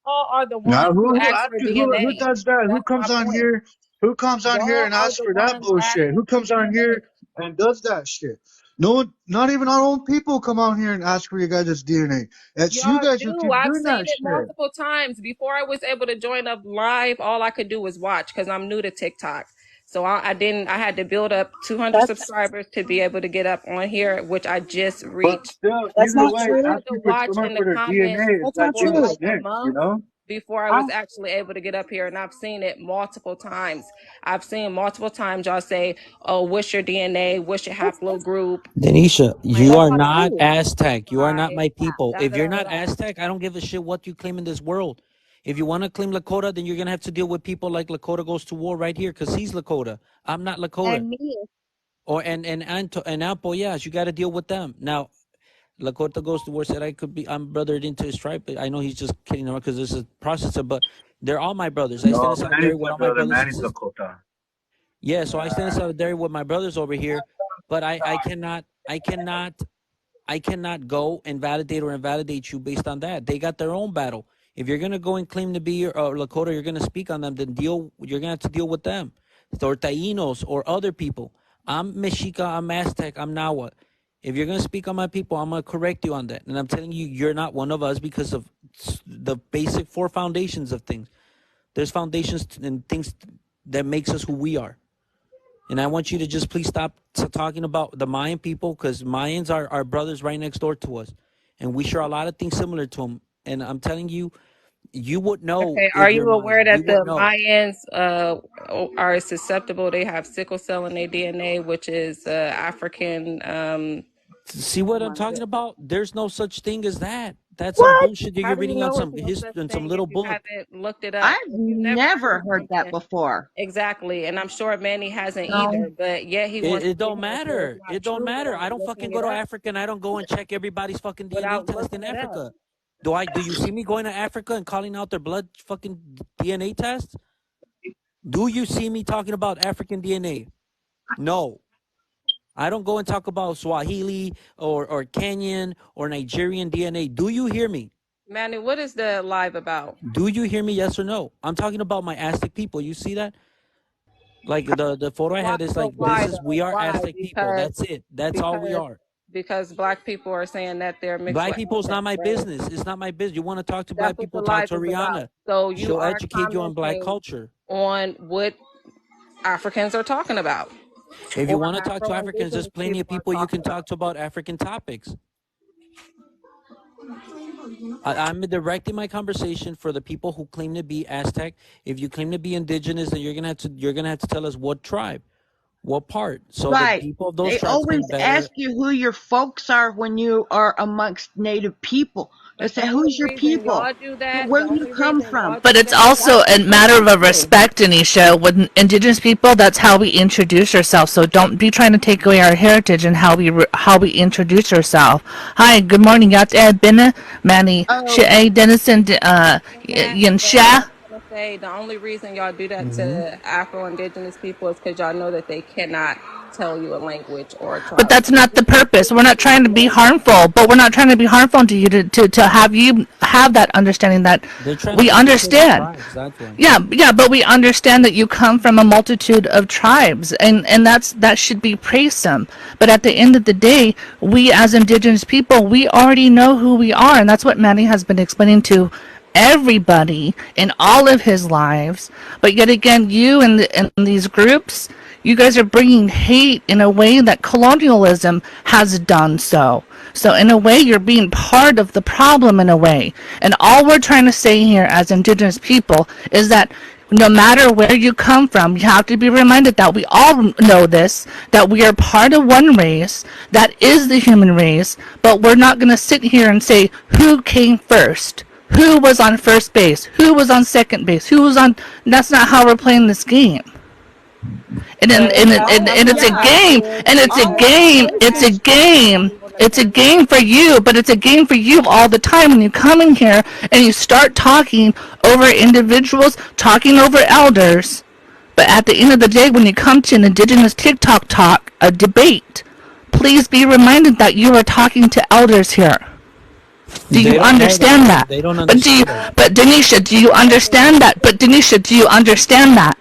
[SPEAKER 2] Y'all are the
[SPEAKER 4] Now,
[SPEAKER 2] ones who
[SPEAKER 4] who
[SPEAKER 2] ask for
[SPEAKER 4] actually who
[SPEAKER 2] DNA.
[SPEAKER 4] does that? Who
[SPEAKER 2] That's my
[SPEAKER 4] comes on
[SPEAKER 2] point.
[SPEAKER 4] here? Who comes on here
[SPEAKER 2] Y'all
[SPEAKER 4] and
[SPEAKER 2] are
[SPEAKER 4] asks
[SPEAKER 2] the
[SPEAKER 4] for that
[SPEAKER 2] ones
[SPEAKER 4] bullshit?
[SPEAKER 2] asking
[SPEAKER 4] Who
[SPEAKER 2] for
[SPEAKER 4] comes on
[SPEAKER 2] DNA.
[SPEAKER 4] here and does that shit? No one, not even our own people come on here and ask for your guys' DNA. It's you
[SPEAKER 2] Y'all
[SPEAKER 4] guys who
[SPEAKER 2] do.
[SPEAKER 4] keep
[SPEAKER 2] I've
[SPEAKER 4] doing
[SPEAKER 2] seen
[SPEAKER 4] that
[SPEAKER 2] it
[SPEAKER 4] shit.
[SPEAKER 2] multiple times. Before I was able to join up live, all I could do was watch because I'm new to TikTok. So I didn't. I had to build up 200
[SPEAKER 14] That's
[SPEAKER 2] subscribers to be able to get up on here, which I just
[SPEAKER 4] But
[SPEAKER 2] reached.
[SPEAKER 4] still,
[SPEAKER 14] that's
[SPEAKER 4] either
[SPEAKER 14] not
[SPEAKER 2] So
[SPEAKER 4] way,
[SPEAKER 2] I
[SPEAKER 14] true.
[SPEAKER 2] had to
[SPEAKER 4] asking for
[SPEAKER 2] watch
[SPEAKER 4] someone
[SPEAKER 2] in the
[SPEAKER 4] for their
[SPEAKER 2] comments
[SPEAKER 4] DNA is
[SPEAKER 14] That's
[SPEAKER 4] like
[SPEAKER 14] not
[SPEAKER 2] for
[SPEAKER 4] being a
[SPEAKER 14] true.
[SPEAKER 2] like a
[SPEAKER 4] snitch, you
[SPEAKER 2] month
[SPEAKER 4] know?
[SPEAKER 2] before I
[SPEAKER 14] I
[SPEAKER 2] was actually able to get up here, and I've seen it multiple times. I've seen multiple times y'all say, "Oh, what's your DNA? What's your
[SPEAKER 14] that's
[SPEAKER 2] haplogroup?"
[SPEAKER 6] Denisha, you
[SPEAKER 14] that's
[SPEAKER 6] are
[SPEAKER 2] Claiming
[SPEAKER 14] not
[SPEAKER 2] that
[SPEAKER 6] not
[SPEAKER 14] true.
[SPEAKER 6] Aztec. You are not
[SPEAKER 2] I
[SPEAKER 6] my people.
[SPEAKER 2] da
[SPEAKER 6] If
[SPEAKER 2] da
[SPEAKER 6] you're
[SPEAKER 2] da
[SPEAKER 6] not
[SPEAKER 2] da.
[SPEAKER 6] Aztec, I don't give a shit what you claim in this world. If you want to claim Lakota, then you're gonna have to deal with people like Lakota goes to war right here, cause he's Lakota. I'm not Lakota.
[SPEAKER 14] And me,
[SPEAKER 6] Or and Apo, yes, you got to deal with them. Now, Lakota goes to war said I could be. I'm brothered into his tribe. But I know he's just kidding around because this is a processor. But they're all my brothers. I stand in
[SPEAKER 4] No,
[SPEAKER 6] solidarity
[SPEAKER 4] Manny's
[SPEAKER 6] with
[SPEAKER 4] my
[SPEAKER 6] all my
[SPEAKER 4] brother.
[SPEAKER 6] brothers and
[SPEAKER 4] Manny's
[SPEAKER 6] sisters.
[SPEAKER 4] Lakota.
[SPEAKER 6] Yeah, so I stand in solidarity with my brothers over here. But I cannot go and validate or invalidate you based on that. They got their own battle. If you're gonna go and claim to be Lakota, you're gonna speak on them. Then deal. You're gonna have to deal with them, or Tainos, or other people. I'm Mexica. I'm Aztec. I'm Nahua. If you're gonna speak on my people, I'm gonna correct you on that. And I'm telling you, you're not one of us because of the basic four foundations of things. There's foundations and things that makes us who we are. And I want you to just please stop talking about the Mayan people because Mayans are our brothers right next door to us. And we share a lot of things similar to them. And I'm telling you, you would know
[SPEAKER 2] Okay, are
[SPEAKER 6] if you're
[SPEAKER 2] you aware
[SPEAKER 6] Mayan. You
[SPEAKER 2] that
[SPEAKER 6] would
[SPEAKER 2] the
[SPEAKER 6] know.
[SPEAKER 2] Mayans are susceptible? They have sickle cell in their DNA, which is African.
[SPEAKER 6] See
[SPEAKER 2] Oh
[SPEAKER 6] what I'm
[SPEAKER 2] my
[SPEAKER 6] talking
[SPEAKER 2] God.
[SPEAKER 6] about? There's no such thing as that. That's some
[SPEAKER 14] what?
[SPEAKER 6] bullshit that
[SPEAKER 2] How
[SPEAKER 6] you're
[SPEAKER 2] do you
[SPEAKER 6] reading on
[SPEAKER 2] know it's
[SPEAKER 6] some
[SPEAKER 2] no such
[SPEAKER 6] history in some
[SPEAKER 2] thing if
[SPEAKER 6] little
[SPEAKER 2] you
[SPEAKER 6] book.
[SPEAKER 2] haven't looked it up?
[SPEAKER 5] I've
[SPEAKER 2] If you never
[SPEAKER 5] never
[SPEAKER 2] heard
[SPEAKER 5] heard that
[SPEAKER 2] something,
[SPEAKER 5] before.
[SPEAKER 2] exactly, and I'm sure Manny hasn't
[SPEAKER 5] No.
[SPEAKER 2] either. But yet he
[SPEAKER 6] It,
[SPEAKER 2] wants
[SPEAKER 6] it
[SPEAKER 2] to sit
[SPEAKER 6] don't
[SPEAKER 2] here and say it's
[SPEAKER 6] matter.
[SPEAKER 2] not
[SPEAKER 6] It don't
[SPEAKER 2] true
[SPEAKER 6] matter. I
[SPEAKER 2] without
[SPEAKER 6] don't fucking
[SPEAKER 2] looking
[SPEAKER 6] go
[SPEAKER 2] it
[SPEAKER 6] to
[SPEAKER 2] up.
[SPEAKER 6] Africa and I don't go and check everybody's fucking DNA
[SPEAKER 2] Without
[SPEAKER 6] test in
[SPEAKER 2] looking it up.
[SPEAKER 6] Africa. Do you see me going to Africa and calling out their blood fucking DNA test? Do you see me talking about African DNA? No. I don't go and talk about Swahili or Kenyan or Nigerian DNA. Do you hear me?
[SPEAKER 2] Manny, what is the live about?
[SPEAKER 6] Do you hear me? Yes or no? I'm talking about my Aztec people. You see that? Like the photo I
[SPEAKER 2] Why?
[SPEAKER 6] had is
[SPEAKER 2] But
[SPEAKER 6] like this
[SPEAKER 2] why
[SPEAKER 6] is we
[SPEAKER 2] though?
[SPEAKER 6] are
[SPEAKER 2] Why?
[SPEAKER 6] Aztec people. That's it. That's all we
[SPEAKER 2] Because
[SPEAKER 6] are.
[SPEAKER 2] because black people are saying that they're mixed
[SPEAKER 6] Black
[SPEAKER 2] with
[SPEAKER 6] people is not
[SPEAKER 2] Aztecs,
[SPEAKER 6] my
[SPEAKER 2] right?
[SPEAKER 6] business. It's not my business. You want to talk to
[SPEAKER 2] That's
[SPEAKER 6] black
[SPEAKER 2] what the
[SPEAKER 6] people? Talk
[SPEAKER 2] live
[SPEAKER 6] to
[SPEAKER 2] is about.
[SPEAKER 6] Rihanna.
[SPEAKER 2] So you
[SPEAKER 6] She'll
[SPEAKER 2] are
[SPEAKER 6] educate you on black
[SPEAKER 2] commenting
[SPEAKER 6] culture.
[SPEAKER 2] on what Africans are talking about
[SPEAKER 6] If you
[SPEAKER 2] or
[SPEAKER 6] want to talk to
[SPEAKER 2] Afro
[SPEAKER 6] Africans, there's
[SPEAKER 2] Indigenous
[SPEAKER 6] plenty of
[SPEAKER 2] people are
[SPEAKER 6] people you
[SPEAKER 2] talking
[SPEAKER 6] can
[SPEAKER 2] about.
[SPEAKER 6] talk to about African topics. I'm directing my conversation for the people who claim to be Aztec. If you claim to be indigenous, then you're gonna have to tell us what tribe, what part, so the
[SPEAKER 5] Right.
[SPEAKER 6] people of those
[SPEAKER 5] They
[SPEAKER 6] tribes can
[SPEAKER 5] always
[SPEAKER 6] better.
[SPEAKER 5] ask you who your folks are when you are amongst native people. They
[SPEAKER 2] But
[SPEAKER 5] say, who's your people? Where
[SPEAKER 2] the
[SPEAKER 5] do you
[SPEAKER 2] only
[SPEAKER 5] come
[SPEAKER 2] reason
[SPEAKER 5] from?
[SPEAKER 2] y'all
[SPEAKER 1] But
[SPEAKER 2] do
[SPEAKER 1] it's
[SPEAKER 2] that,
[SPEAKER 5] That's
[SPEAKER 1] also a
[SPEAKER 5] what
[SPEAKER 1] matter
[SPEAKER 5] they
[SPEAKER 1] of a
[SPEAKER 5] say.
[SPEAKER 1] respect, Anisha. With indigenous people, that's how we introduce ourselves. So don't be trying to take away our heritage and how we introduce ourselves. Hi, good morning. Yat bine mani she
[SPEAKER 5] Oh,
[SPEAKER 1] denison
[SPEAKER 2] that,
[SPEAKER 1] yin
[SPEAKER 2] but I
[SPEAKER 1] sha.
[SPEAKER 2] was gonna say the only reason y'all do that
[SPEAKER 6] Hmm.
[SPEAKER 2] to Afro Indigenous people is because y'all know that they cannot tell you a language or a
[SPEAKER 1] But
[SPEAKER 2] tribe.
[SPEAKER 1] that's not the purpose. We're not trying to be harmful, but we're not trying to be harmful to you to have you have that understanding that
[SPEAKER 6] They're trying to
[SPEAKER 1] we
[SPEAKER 6] infiltrate the
[SPEAKER 1] understand.
[SPEAKER 6] tribes. That's why.
[SPEAKER 1] Yeah, but we understand that you come from a multitude of tribes, and that should be praised some. But at the end of the day, we as indigenous people, we already know who we are, and that's what Manny has been explaining to everybody in all of his lives. But yet again, you and these groups, you guys are bringing hate in a way that colonialism has done so. So in a way, you're being part of the problem in a way. And all we're trying to say here as indigenous people is that no matter where you come from, you have to be reminded that we all know this, that we are part of one race, that is the human race, but we're not going to sit here and say who came first. Who was on first base? Who was on second base? Who was on... That's not how we're playing this game. And, and,
[SPEAKER 2] But
[SPEAKER 1] and, and,
[SPEAKER 2] all
[SPEAKER 1] and it's a
[SPEAKER 2] I
[SPEAKER 1] game,
[SPEAKER 2] did,
[SPEAKER 1] and it's a
[SPEAKER 5] All
[SPEAKER 2] I
[SPEAKER 1] game, it's a
[SPEAKER 5] nations,
[SPEAKER 1] game, it's a game for you, but it's a game for you all the time when you come in here and you start talking over individuals, talking over elders. But at the end of the day, when you come to an indigenous TikTok talk, a debate, please be reminded that you are talking to elders here. Do
[SPEAKER 6] They
[SPEAKER 1] you
[SPEAKER 6] don't know that.
[SPEAKER 1] understand that?
[SPEAKER 6] They don't
[SPEAKER 1] But
[SPEAKER 6] understand that.
[SPEAKER 1] but Denisha, do you understand that? But Denisha, do you understand that?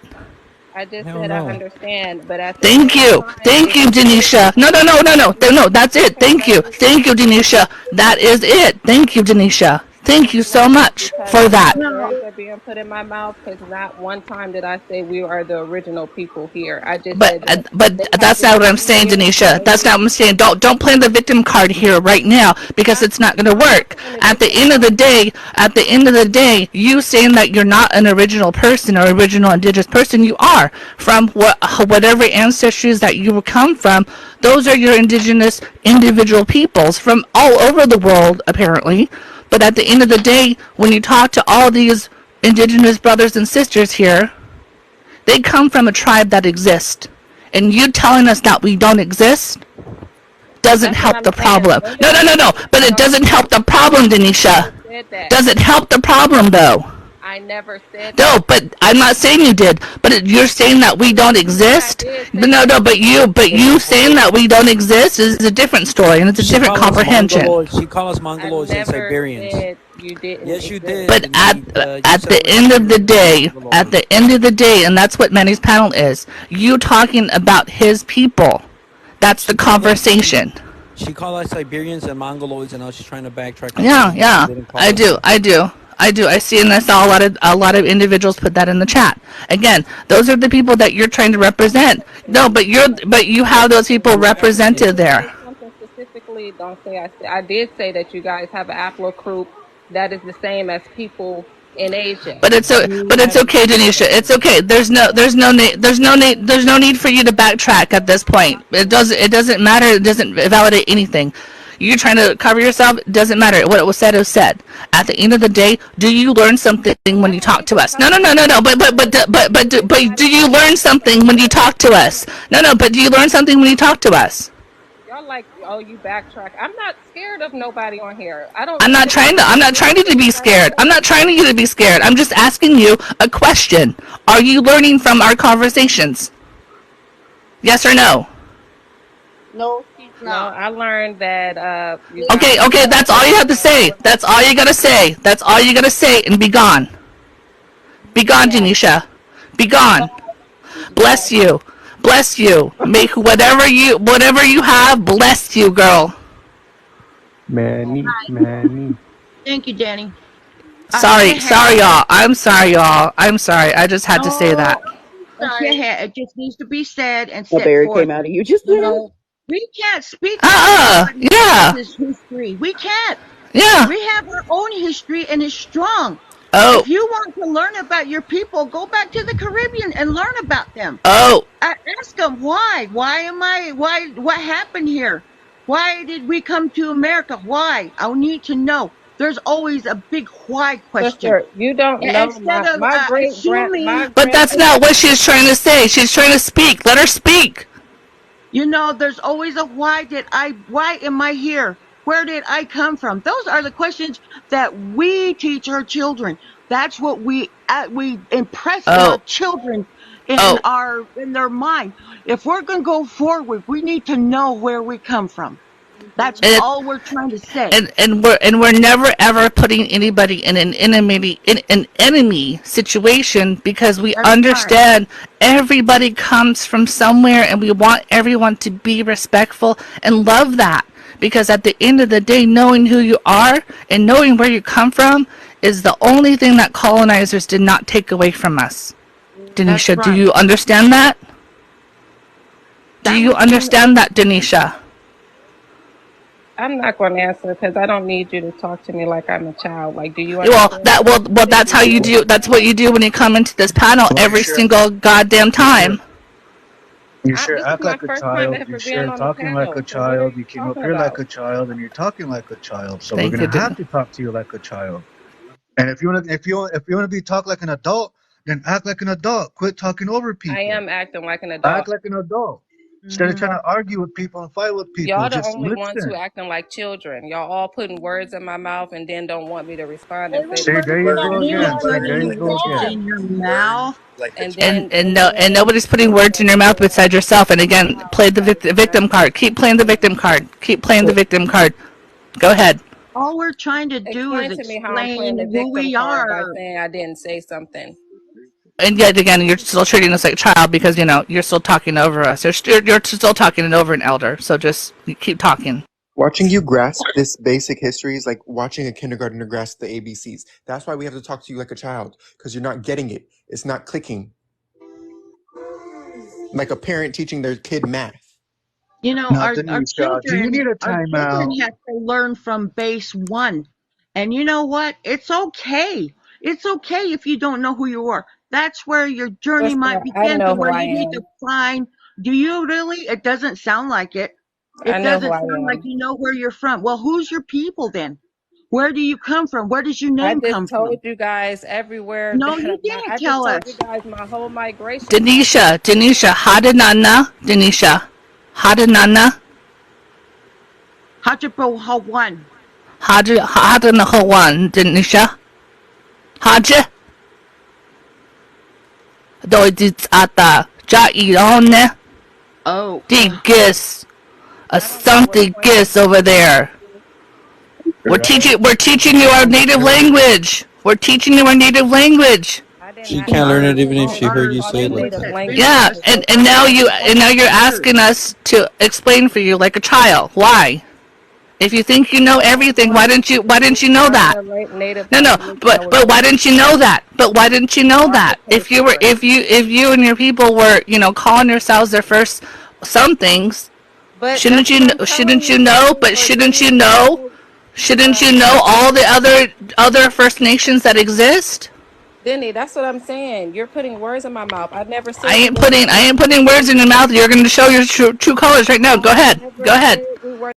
[SPEAKER 2] I just
[SPEAKER 6] Hell
[SPEAKER 2] said I
[SPEAKER 6] no.
[SPEAKER 2] understand, but at the
[SPEAKER 1] Thank
[SPEAKER 2] same
[SPEAKER 1] you.
[SPEAKER 2] time,
[SPEAKER 1] Thank
[SPEAKER 2] if
[SPEAKER 1] you,
[SPEAKER 2] you say
[SPEAKER 1] Denisha. No, no, no, no, no. No, that's it.
[SPEAKER 2] okay,
[SPEAKER 1] Thank you. Thank you, Denisha. That is it. Thank you, Denisha. Thank you so
[SPEAKER 2] no,
[SPEAKER 1] much
[SPEAKER 2] because
[SPEAKER 1] for
[SPEAKER 2] now
[SPEAKER 1] that.
[SPEAKER 5] no,
[SPEAKER 2] words are being put in my mouth. Because not one time did I say we are the original people here. I just
[SPEAKER 1] But
[SPEAKER 2] said that
[SPEAKER 1] but
[SPEAKER 2] they
[SPEAKER 1] that's
[SPEAKER 2] haven't
[SPEAKER 1] not what I'm
[SPEAKER 2] been
[SPEAKER 1] saying,
[SPEAKER 2] here,
[SPEAKER 1] Denisha.
[SPEAKER 2] and
[SPEAKER 1] That's not what I'm saying. Don't play the victim card here right now because it's not going to
[SPEAKER 2] I'm not
[SPEAKER 1] work.
[SPEAKER 2] playing a
[SPEAKER 1] At the
[SPEAKER 2] victim
[SPEAKER 1] end of the
[SPEAKER 2] card.
[SPEAKER 1] day, you saying that you're not an original person or original indigenous person, you are from whatever ancestries that you come from. Those are your indigenous individual peoples from all over the world, apparently. But at the end of the day, when you talk to all these indigenous brothers and sisters here, they come from a tribe that exists. And you telling us that we don't exist doesn't
[SPEAKER 2] That's what
[SPEAKER 1] help
[SPEAKER 2] I'm
[SPEAKER 1] the
[SPEAKER 2] saying.
[SPEAKER 1] problem.
[SPEAKER 2] None
[SPEAKER 1] No,
[SPEAKER 2] of
[SPEAKER 1] no,
[SPEAKER 2] you
[SPEAKER 1] no, no.
[SPEAKER 2] said
[SPEAKER 1] But
[SPEAKER 2] we
[SPEAKER 1] it
[SPEAKER 2] don't
[SPEAKER 1] doesn't help
[SPEAKER 2] exist.
[SPEAKER 1] the problem,
[SPEAKER 2] I
[SPEAKER 1] Denisha.
[SPEAKER 2] never said that.
[SPEAKER 1] Does it help the problem, though?
[SPEAKER 2] I never said
[SPEAKER 1] No,
[SPEAKER 2] that.
[SPEAKER 1] but I'm not saying you did. But you're saying that we don't
[SPEAKER 2] But I
[SPEAKER 1] exist.
[SPEAKER 2] did
[SPEAKER 1] But
[SPEAKER 2] say
[SPEAKER 1] no,
[SPEAKER 2] that.
[SPEAKER 1] no. But you saying that we don't exist is a different story, and it's a
[SPEAKER 6] She
[SPEAKER 1] different
[SPEAKER 6] called us
[SPEAKER 1] comprehension.
[SPEAKER 6] Mongoloids. She called us
[SPEAKER 2] I
[SPEAKER 6] Mongoloids and
[SPEAKER 2] never
[SPEAKER 6] Siberians.
[SPEAKER 2] said you didn't
[SPEAKER 6] Yes, you
[SPEAKER 2] exist.
[SPEAKER 6] did,
[SPEAKER 1] But
[SPEAKER 6] Denise. You
[SPEAKER 1] at
[SPEAKER 6] said
[SPEAKER 1] the
[SPEAKER 6] we're
[SPEAKER 1] end of the
[SPEAKER 6] Siberians and
[SPEAKER 1] day,
[SPEAKER 6] Mongoloids.
[SPEAKER 1] and that's what Manny's panel is. You talking about his people. That's the
[SPEAKER 6] She called us.
[SPEAKER 1] conversation.
[SPEAKER 6] She called us Siberians and Mongoloids, and now she's trying to backtrack and say
[SPEAKER 1] Yeah,
[SPEAKER 6] that she
[SPEAKER 1] yeah.
[SPEAKER 6] didn't call
[SPEAKER 1] I
[SPEAKER 6] us
[SPEAKER 1] do.
[SPEAKER 6] that.
[SPEAKER 1] I do. I do. I see, and I saw a lot of individuals put that in the chat. Again, those are the people that you're trying to represent. No, but you have those people
[SPEAKER 6] We're Africans.
[SPEAKER 1] represented
[SPEAKER 2] You
[SPEAKER 1] there.
[SPEAKER 2] say something specifically, don't say I said. I did say that you guys have an Afro group that is the same as people in Asia.
[SPEAKER 6] You
[SPEAKER 1] But it's
[SPEAKER 6] haven't
[SPEAKER 1] okay,
[SPEAKER 6] said that.
[SPEAKER 1] Denisha. It's okay. There's no need for you to backtrack at this point. It doesn't matter. It doesn't validate anything. You're trying to cover yourself. It doesn't matter. What it was said is said. At the end of the day, do you learn something when
[SPEAKER 2] I
[SPEAKER 1] you
[SPEAKER 2] don't
[SPEAKER 1] talk
[SPEAKER 2] need
[SPEAKER 1] to
[SPEAKER 2] to
[SPEAKER 1] us? No, no,
[SPEAKER 2] cover
[SPEAKER 1] no, no, no.
[SPEAKER 2] myself.
[SPEAKER 1] But do
[SPEAKER 2] Everybody
[SPEAKER 1] you
[SPEAKER 2] else
[SPEAKER 1] learn
[SPEAKER 2] said that
[SPEAKER 1] something when you
[SPEAKER 2] already.
[SPEAKER 1] talk to us? No, no. But do you learn something when you talk to us?
[SPEAKER 2] Y'all like, oh, you backtrack. I'm not scared of nobody on here. I don't
[SPEAKER 1] I'm
[SPEAKER 2] need
[SPEAKER 1] not
[SPEAKER 2] to
[SPEAKER 1] trying to. I'm not trying you to be scared. I'm not trying you to be scared. I'm just asking you a question. Are you learning from our conversations? Yes or no?
[SPEAKER 8] No, she's
[SPEAKER 2] No,
[SPEAKER 8] not.
[SPEAKER 2] I learned that you
[SPEAKER 1] Okay,
[SPEAKER 2] guys
[SPEAKER 1] okay.
[SPEAKER 2] have
[SPEAKER 1] That's all you have to say.
[SPEAKER 2] more.
[SPEAKER 1] That's all you gotta say. That's all you gotta say, and be gone. Be gone,
[SPEAKER 2] Yeah,
[SPEAKER 1] Janisha. Be gone.
[SPEAKER 8] Bye.
[SPEAKER 1] Bless you. Bless you. Make whatever you have. Bless you, girl.
[SPEAKER 3] Manny, Manny.
[SPEAKER 5] thank you, Danny.
[SPEAKER 1] Sorry,
[SPEAKER 5] Yeah,
[SPEAKER 1] sorry, y'all. I'm sorry, y'all. I'm sorry. I just had to say that.
[SPEAKER 5] no, yeah, it just needs to be said and
[SPEAKER 7] A
[SPEAKER 5] set
[SPEAKER 7] berry
[SPEAKER 5] forth.
[SPEAKER 7] came out of you just
[SPEAKER 5] You
[SPEAKER 7] then.
[SPEAKER 5] know, we can't speak for somebody
[SPEAKER 1] Yeah.
[SPEAKER 5] else's history. We can't.
[SPEAKER 1] Yeah.
[SPEAKER 5] We have our own history and it's strong.
[SPEAKER 1] Oh.
[SPEAKER 5] If you want to learn about your people, go back to the Caribbean and learn about them.
[SPEAKER 1] Oh.
[SPEAKER 5] Ask them why. What happened here? Why did we come to America? Why? I need to know. There's always a big why question.
[SPEAKER 2] sister, you don't know
[SPEAKER 5] Instead of
[SPEAKER 2] my
[SPEAKER 5] assuming,
[SPEAKER 1] But that's not what she's trying to say. She's trying to speak. Let her speak.
[SPEAKER 5] there's always a why am I here? Where did I come from? Those are the questions that we teach our children. That's what we impress in our
[SPEAKER 1] Oh.
[SPEAKER 5] children in
[SPEAKER 1] Oh,
[SPEAKER 5] their mind. If we're going to go forward, we need to know where we come from. That's
[SPEAKER 1] and
[SPEAKER 5] all we're trying to say.
[SPEAKER 1] we're never ever putting anybody in an enemy situation, because we
[SPEAKER 5] That's right.
[SPEAKER 1] understand everybody comes from somewhere, and we want everyone to be respectful and love that, because at the end of the day, knowing who you are and knowing where you come from is the only thing that colonizers did not take away from us.
[SPEAKER 5] That's
[SPEAKER 1] Denisha, do
[SPEAKER 5] right.
[SPEAKER 1] you understand that? Do
[SPEAKER 5] That
[SPEAKER 1] you
[SPEAKER 5] was one
[SPEAKER 1] understand that, Denisha?
[SPEAKER 2] I'm not going to answer because I don't need you to talk to me like I'm a child. Like, do you
[SPEAKER 1] Well,
[SPEAKER 2] understand what I'm saying?
[SPEAKER 1] that's how you do. That's what you do when you come into this panel
[SPEAKER 4] Well,
[SPEAKER 1] every single goddamn
[SPEAKER 4] you should,
[SPEAKER 1] time.
[SPEAKER 4] you should
[SPEAKER 2] This is
[SPEAKER 4] act
[SPEAKER 2] my
[SPEAKER 4] like a
[SPEAKER 2] first time
[SPEAKER 4] child. You
[SPEAKER 2] ever being
[SPEAKER 4] should
[SPEAKER 2] on a
[SPEAKER 4] talking like a
[SPEAKER 2] panel. So what are
[SPEAKER 4] child.
[SPEAKER 2] you
[SPEAKER 4] You came up
[SPEAKER 2] talking
[SPEAKER 4] here like
[SPEAKER 2] about?
[SPEAKER 4] a child, and you're talking like a child. So we're
[SPEAKER 1] Thank you,
[SPEAKER 4] gonna have
[SPEAKER 1] Denise.
[SPEAKER 4] to talk to you like a child. And if you wanna be talk like an adult, then act like an adult. Quit talking over
[SPEAKER 2] I
[SPEAKER 4] people.
[SPEAKER 2] am acting like an
[SPEAKER 4] Act
[SPEAKER 2] adult.
[SPEAKER 4] like an adult. Instead of
[SPEAKER 5] hmm
[SPEAKER 4] trying to argue with people and fight with people,
[SPEAKER 2] Y'all the
[SPEAKER 4] just
[SPEAKER 2] only ones who
[SPEAKER 4] listen.
[SPEAKER 2] acting like children. Y'all all putting words in my mouth and then don't want me to respond and say the
[SPEAKER 4] See,
[SPEAKER 2] same
[SPEAKER 4] there you
[SPEAKER 2] thing
[SPEAKER 4] go
[SPEAKER 2] that
[SPEAKER 5] Who's
[SPEAKER 2] y'all
[SPEAKER 4] again. See,
[SPEAKER 2] already
[SPEAKER 4] there you
[SPEAKER 5] putting
[SPEAKER 4] go
[SPEAKER 5] words
[SPEAKER 4] again.
[SPEAKER 2] responded.
[SPEAKER 5] in your
[SPEAKER 12] Learn
[SPEAKER 5] mouth?
[SPEAKER 12] like a
[SPEAKER 2] And
[SPEAKER 12] child.
[SPEAKER 2] then
[SPEAKER 1] And
[SPEAKER 2] and
[SPEAKER 1] no, and
[SPEAKER 2] then
[SPEAKER 1] nobody's putting words in your mouth besides yourself. And again, play the victim card. Keep playing the victim card. Keep playing the victim card. Go ahead.
[SPEAKER 5] All we're trying to do is
[SPEAKER 2] explain to me how I'm
[SPEAKER 5] explain
[SPEAKER 2] playing the
[SPEAKER 5] who
[SPEAKER 2] victim
[SPEAKER 5] we
[SPEAKER 2] card by
[SPEAKER 5] are.
[SPEAKER 2] saying I didn't say something.
[SPEAKER 1] And yet again, you're still treating us like a child, because you're still talking over us. You're still talking over an elder. So just keep talking.
[SPEAKER 3] Watching you grasp this basic history is like watching a kindergartner grasp the ABCs. That's why we have to talk to you like a child, because you're not getting it. It's not clicking. Like a parent teaching their kid math.
[SPEAKER 5] You know,
[SPEAKER 4] Now, Denisha, do you need a
[SPEAKER 5] our children
[SPEAKER 4] timeout?
[SPEAKER 5] have to learn from base one. And you know what? It's okay. It's okay if you don't know who you are. That's where your journey might
[SPEAKER 2] Sister, I
[SPEAKER 5] begin to
[SPEAKER 2] know who
[SPEAKER 5] where
[SPEAKER 2] I
[SPEAKER 5] you need to
[SPEAKER 2] am.
[SPEAKER 5] find. Do you really? It doesn't sound like it.
[SPEAKER 2] I
[SPEAKER 5] It
[SPEAKER 2] know who
[SPEAKER 5] doesn't
[SPEAKER 2] I
[SPEAKER 5] sound like
[SPEAKER 2] am.
[SPEAKER 5] you know where you're from. Well, who's your people then? Where do you come from? Where does your
[SPEAKER 2] I
[SPEAKER 5] name
[SPEAKER 2] just
[SPEAKER 5] come
[SPEAKER 2] told
[SPEAKER 5] from?
[SPEAKER 2] you guys everywhere
[SPEAKER 5] No, you
[SPEAKER 2] that
[SPEAKER 5] didn't
[SPEAKER 2] I just
[SPEAKER 5] tell
[SPEAKER 2] told you
[SPEAKER 5] us.
[SPEAKER 2] guys my whole migration path.
[SPEAKER 1] Denisha, Hadanana, Denisha, Hadanana,
[SPEAKER 5] Hajibo Hawan.
[SPEAKER 1] Hadanahawan, Denisha, Haja, Doidits ata, Jairone,
[SPEAKER 5] Oh,
[SPEAKER 1] Digis, a
[SPEAKER 2] I don't know what
[SPEAKER 1] something
[SPEAKER 2] point you're
[SPEAKER 1] gis over
[SPEAKER 2] trying to
[SPEAKER 1] there.
[SPEAKER 2] make.
[SPEAKER 1] We're teaching you our native language. We're teaching you our native language.
[SPEAKER 2] I didn't
[SPEAKER 6] She
[SPEAKER 2] ask
[SPEAKER 6] can't
[SPEAKER 2] you
[SPEAKER 6] learn
[SPEAKER 2] to
[SPEAKER 5] our
[SPEAKER 6] it even if
[SPEAKER 2] explain
[SPEAKER 6] she
[SPEAKER 2] it to
[SPEAKER 6] heard
[SPEAKER 5] our
[SPEAKER 6] you
[SPEAKER 2] call it
[SPEAKER 6] say it like
[SPEAKER 5] language
[SPEAKER 2] native
[SPEAKER 6] that.
[SPEAKER 5] that's been with
[SPEAKER 1] Yeah,
[SPEAKER 2] language.
[SPEAKER 5] us
[SPEAKER 1] and,
[SPEAKER 5] for
[SPEAKER 1] and now you and now
[SPEAKER 5] 120
[SPEAKER 1] you're
[SPEAKER 5] years.
[SPEAKER 1] asking us to explain for you like a child. Why? If you think you know
[SPEAKER 2] I
[SPEAKER 1] everything,
[SPEAKER 2] want
[SPEAKER 1] why
[SPEAKER 2] you
[SPEAKER 1] didn't
[SPEAKER 2] to
[SPEAKER 1] you know
[SPEAKER 2] learn
[SPEAKER 1] that?
[SPEAKER 2] the native
[SPEAKER 1] No,
[SPEAKER 2] language so
[SPEAKER 1] but
[SPEAKER 2] you
[SPEAKER 1] why
[SPEAKER 2] can
[SPEAKER 1] didn't you know that? But why didn't you know
[SPEAKER 2] start the
[SPEAKER 1] that?
[SPEAKER 2] paperwork.
[SPEAKER 1] If you and your people were, calling yourselves their first some things,
[SPEAKER 2] But that's what I'm telling
[SPEAKER 1] shouldn't you
[SPEAKER 2] you,
[SPEAKER 1] know?
[SPEAKER 2] Denny.
[SPEAKER 1] But
[SPEAKER 2] But Denny,
[SPEAKER 1] shouldn't
[SPEAKER 2] uh,
[SPEAKER 1] you know all the other First Nations that exist?
[SPEAKER 2] Denny, that's what I'm saying. You're putting words in my mouth. I never
[SPEAKER 1] I
[SPEAKER 2] said we
[SPEAKER 1] ain't
[SPEAKER 2] were
[SPEAKER 1] putting
[SPEAKER 2] not
[SPEAKER 1] I ain't
[SPEAKER 2] Native
[SPEAKER 1] putting words in your
[SPEAKER 2] Americans.
[SPEAKER 1] mouth. You're going to show your true colors right now. Go
[SPEAKER 2] I
[SPEAKER 1] ahead.
[SPEAKER 2] never
[SPEAKER 1] Go ahead.
[SPEAKER 2] said we were